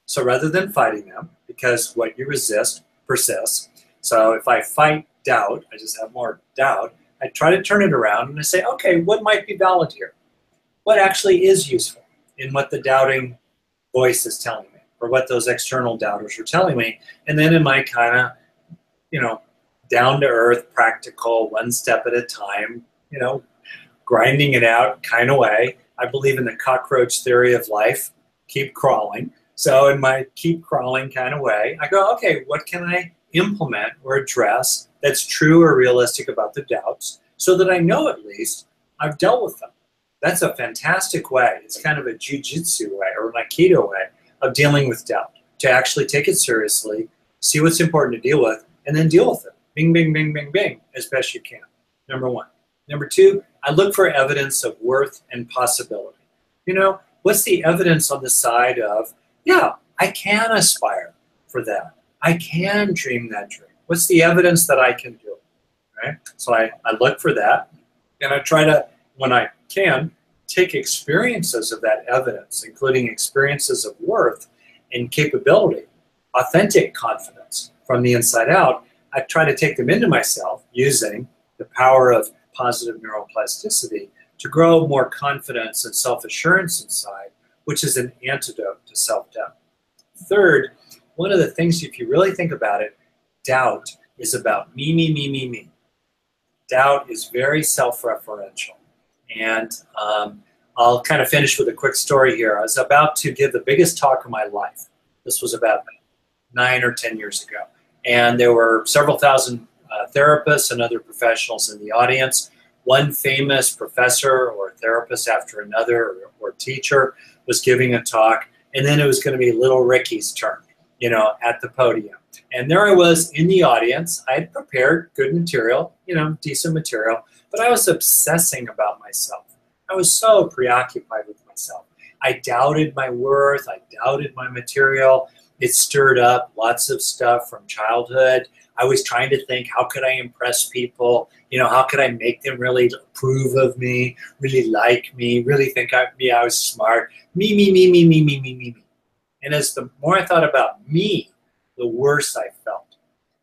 So rather than fighting them, because what you resist persists. So if I fight doubt, I just have more doubt, I try to turn it around and I say, okay, what might be valid here? What actually is useful in what the doubting voice is telling me, or what those external doubters are telling me? And then in my kind of, down-to-earth, practical, one step at a time, grinding it out kind of way, I believe in the cockroach theory of life, keep crawling. So in my keep crawling kind of way, I go, okay, what can I implement or address that's true or realistic about the doubts so that I know at least I've dealt with them? That's a fantastic way. It's kind of a jiu-jitsu way or an aikido way of dealing with doubt, to actually take it seriously, see what's important to deal with, and then deal with it. Bing, bing, bing, bing, bing, as best you can. Number one. Number two, I look for evidence of worth and possibility. You know, what's the evidence on the side of, yeah, I can aspire for that. I can dream that dream. What's the evidence that I can do it, right? So I look for that, and I try to, when I can, take experiences of that evidence, including experiences of worth and capability, authentic confidence from the inside out. I try to take them into myself using the power of positive neuroplasticity to grow more confidence and self-assurance inside, which is an antidote to self-doubt. Third, one of the things, if you really think about it, doubt is about me, me, me, me, me. Doubt is very self-referential. And I'll kind of finish with a quick story here. I was about to give the biggest talk of my life. This was about 9 or 10 years ago. And there were several thousand therapists and other professionals in the audience. One famous professor or therapist after another, or teacher, was giving a talk. And then it was going to be little Ricky's turn, you know, at the podium. And there I was in the audience. I had prepared good material, you know, decent material, but I was obsessing about myself. I was so preoccupied with myself. I doubted my worth. I doubted my material. It stirred up lots of stuff from childhood. I was trying to think, how could I impress people? You know, how could I make them really approve of me, really like me, really think I was smart? Me, me, me, me, me, me, me, me, me. And as the more I thought about me, the worse I felt.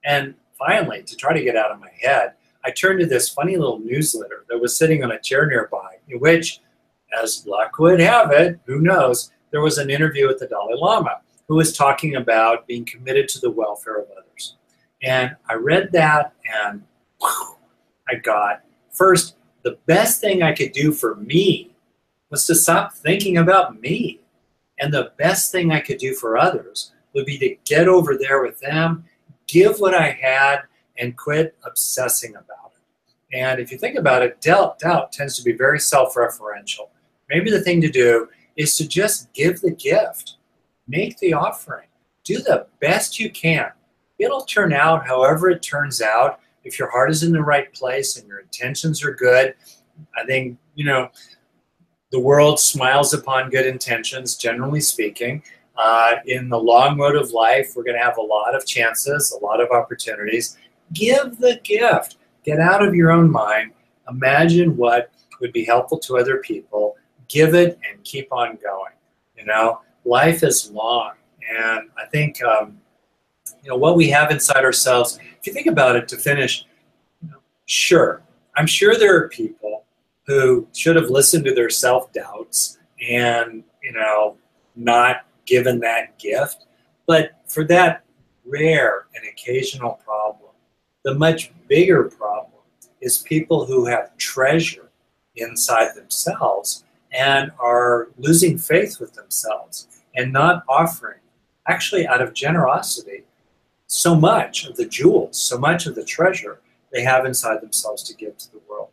And finally, to try to get out of my head, I turned to this funny little newsletter that was sitting on a chair nearby, in which, as luck would have it, who knows, there was an interview with the Dalai Lama, who was talking about being committed to the welfare of others. And I read that, and whew, I got, first, the best thing I could do for me was to stop thinking about me. And the best thing I could do for others would be to get over there with them, give what I had, and quit obsessing about it. And if you think about it, doubt tends to be very self-referential. Maybe the thing to do is to just give the gift, make the offering, do the best you can. It'll turn out however it turns out. If your heart is in the right place and your intentions are good, I think, you know, the world smiles upon good intentions, generally speaking. In the long road of life, we're going to have a lot of chances, a lot of opportunities. Give the gift. Get out of your own mind. Imagine what would be helpful to other people. Give it and keep on going. You know, life is long. And I think, you know, what we have inside ourselves, if you think about it to finish, you know, sure, I'm sure there are people who should have listened to their self-doubts and, you know, not given that gift. But for that rare and occasional problem, the much bigger problem is people who have treasure inside themselves and are losing faith with themselves and not offering, actually out of generosity, so much of the jewels, so much of the treasure they have inside themselves to give to the world.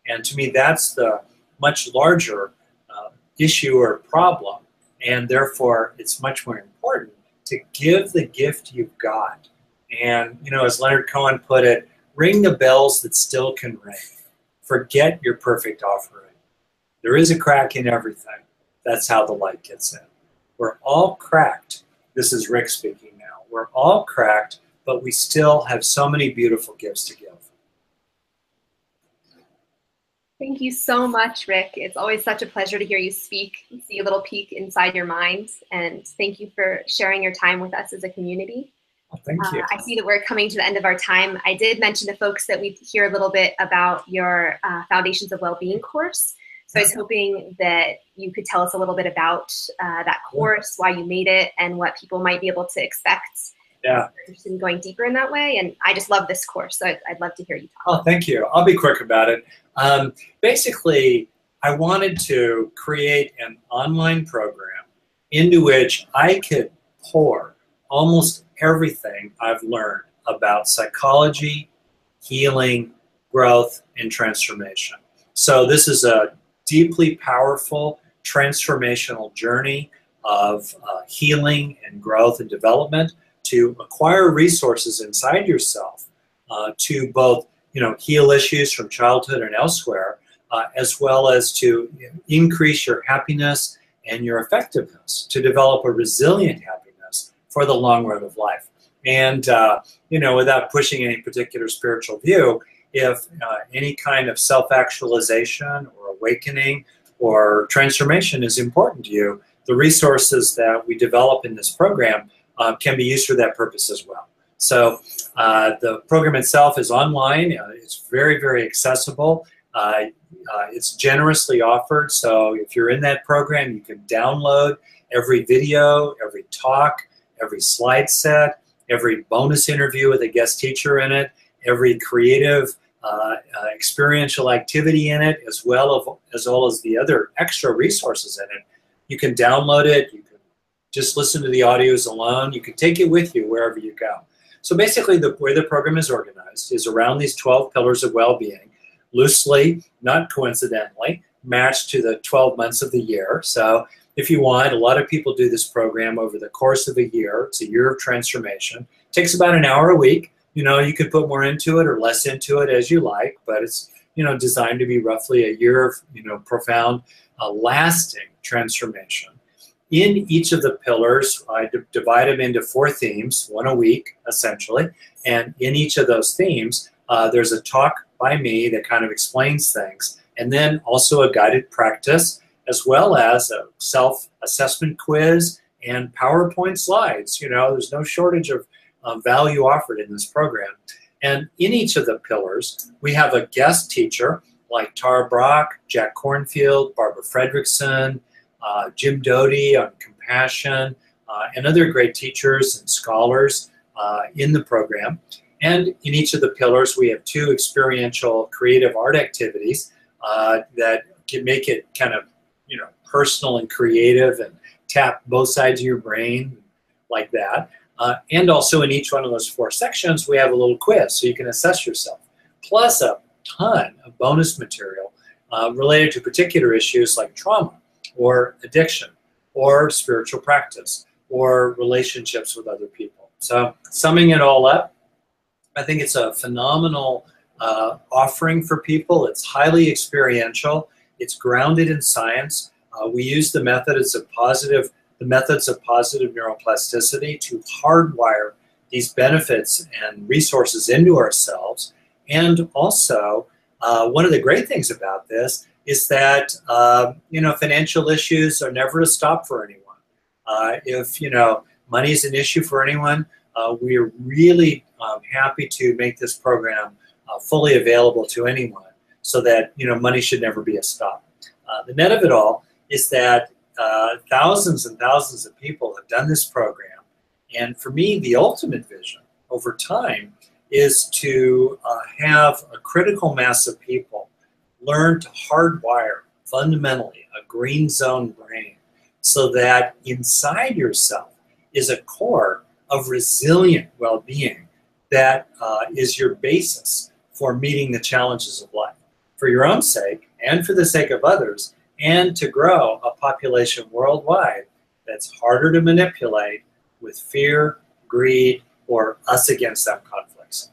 And to me, that's the much larger issue or problem. And therefore, it's much more important to give the gift you've got. And, you know, as Leonard Cohen put it, ring the bells that still can ring. Forget your perfect offering. There is a crack in everything. That's how the light gets in. We're all cracked. This is Rick speaking now. We're all cracked, but we still have so many beautiful gifts to give. Thank you so much, Rick. It's always such a pleasure to hear you speak, see a little peek inside your mind, and thank you for sharing your time with us as a community. Well, thank you. I see that we're coming to the end of our time. I did mention to folks that we'd hear a little bit about your Foundations of Wellbeing course. So I was hoping that you could tell us a little bit about that course, why you made it, and what people might be able to expect. Yeah. Interested in going deeper in that way. And I just love this course, so I'd love to hear you talk. Oh, thank you. I'll be quick about it. Basically, I wanted to create an online program into which I could pour almost everything I've learned about psychology, healing, growth, and transformation. So this is a deeply powerful transformational journey of healing and growth and development to acquire resources inside yourself to both heal issues from childhood and elsewhere, as well as to increase your happiness and your effectiveness, to develop a resilient happiness for the long run of life. And without pushing any particular spiritual view, if any kind of self-actualization or awakening or transformation is important to you, the resources that we develop in this program can be used for that purpose as well. So the program itself is online. It's very, very accessible. It's generously offered. So if you're in that program, you can download every video, every talk, every slide set, every bonus interview with a guest teacher in it, every creative experiential activity in it, as well as the other extra resources in it. You can download it. You can just listen to the audios alone. You can take it with you wherever you go. So basically, the way the program is organized is around these 12 pillars of well-being, loosely, not coincidentally, matched to the 12 months of the year. So if you want, a lot of people do this program over the course of a year. It's a year of transformation. It takes about an hour a week. You could put more into it or less into it as you like, but it's, designed to be roughly a year of, profound, lasting transformation. In each of the pillars, I divide them into 4 themes, one a week, essentially. And in each of those themes, there's a talk by me that kind of explains things, and then also a guided practice, as well as a self-assessment quiz and PowerPoint slides. There's no shortage of value offered in this program. And in each of the pillars, we have a guest teacher like Tara Brock, Jack Cornfield, Barbara Fredrickson, Jim Doty on compassion, and other great teachers and scholars in the program. And in each of the pillars, we have 2 experiential creative art activities that can make it kind of, personal and creative and tap both sides of your brain like that. And also in each one of those 4 sections, we have a little quiz so you can assess yourself, plus a ton of bonus material related to particular issues like trauma or addiction or spiritual practice or relationships with other people. So summing it all up, I think it's a phenomenal offering for people. It's highly experiential. It's grounded in science. We use the methods of positive neuroplasticity to hardwire these benefits and resources into ourselves. And also, one of the great things about this is that financial issues are never a stop for anyone. If money is an issue for anyone, we are really happy to make this program fully available to anyone, so that money should never be a stop. The net of it all is that thousands and thousands of people have done this program, and for me, the ultimate vision over time is to have a critical mass of people learn to hardwire fundamentally a green zone brain, so that inside yourself is a core of resilient well-being that is your basis for meeting the challenges of life, for your own sake and for the sake of others, and to grow a population worldwide that's harder to manipulate with fear, greed, or us against them conflicts.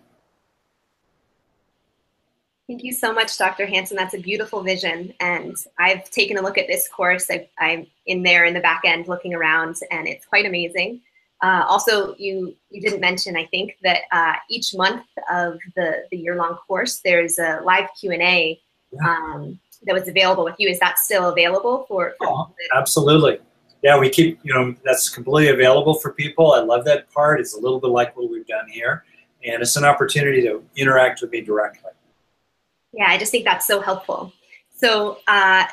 Thank you so much, Dr. Hanson. That's a beautiful vision. And I've taken a look at this course. I'm in there in the back end looking around, and it's quite amazing. Also, you didn't mention, I think, that each month of the year-long course, there's a live Q&A that was available with you. Is that still available for absolutely. Yeah, we keep, that's completely available for people. I love that part. It's a little bit like what we've done here. And it's an opportunity to interact with me directly. Yeah, I just think that's so helpful. So I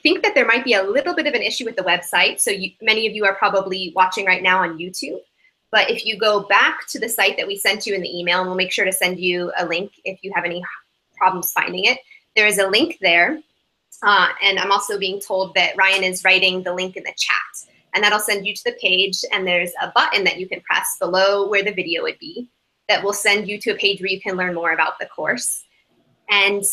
think that there might be a little bit of an issue with the website. So many of you are probably watching right now on YouTube. But if you go back to the site that we sent you in the email, and we'll make sure to send you a link if you have any problems finding it, there is a link there. And I'm also being told that Ryan is writing the link in the chat. And that'll send you to the page. And there's a button that you can press below where the video would be that will send you to a page where you can learn more about the course. And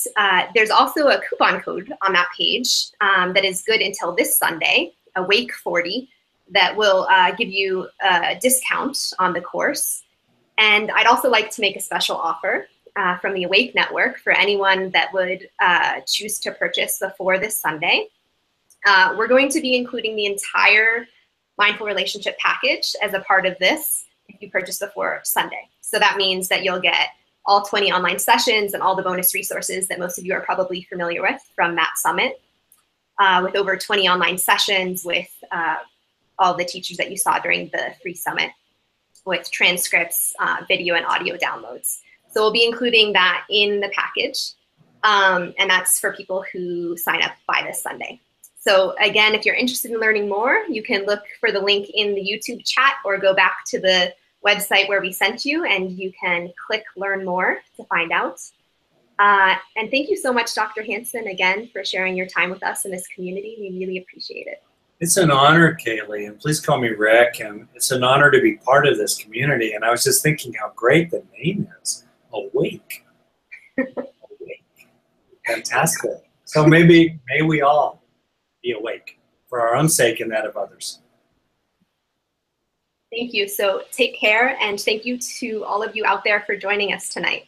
there's also a coupon code on that page that is good until this Sunday, Awake 40. that will give you a discount on the course. And I'd also like to make a special offer from the Awake Network for anyone that would choose to purchase before this Sunday. We're going to be including the entire Mindful Relationship package as a part of this if you purchase before Sunday. So that means that you'll get all 20 online sessions and all the bonus resources that most of you are probably familiar with from that summit, with over 20 online sessions with all the teachers that you saw during the free summit, with transcripts, video and audio downloads. So we'll be including that in the package, and that's for people who sign up by this Sunday. So again, if you're interested in learning more, you can look for the link in the YouTube chat or go back to the website where we sent you and you can click Learn More to find out. And thank you so much, Dr. Hanson, again, for sharing your time with us in this community. We really appreciate it. It's an honor, Kaylee, and please call me Rick. And it's an honor to be part of this community. And I was just thinking how great the name is, Awake. Awake. Fantastic. So may we all be awake for our own sake and that of others. Thank you. So take care, and thank you to all of you out there for joining us tonight.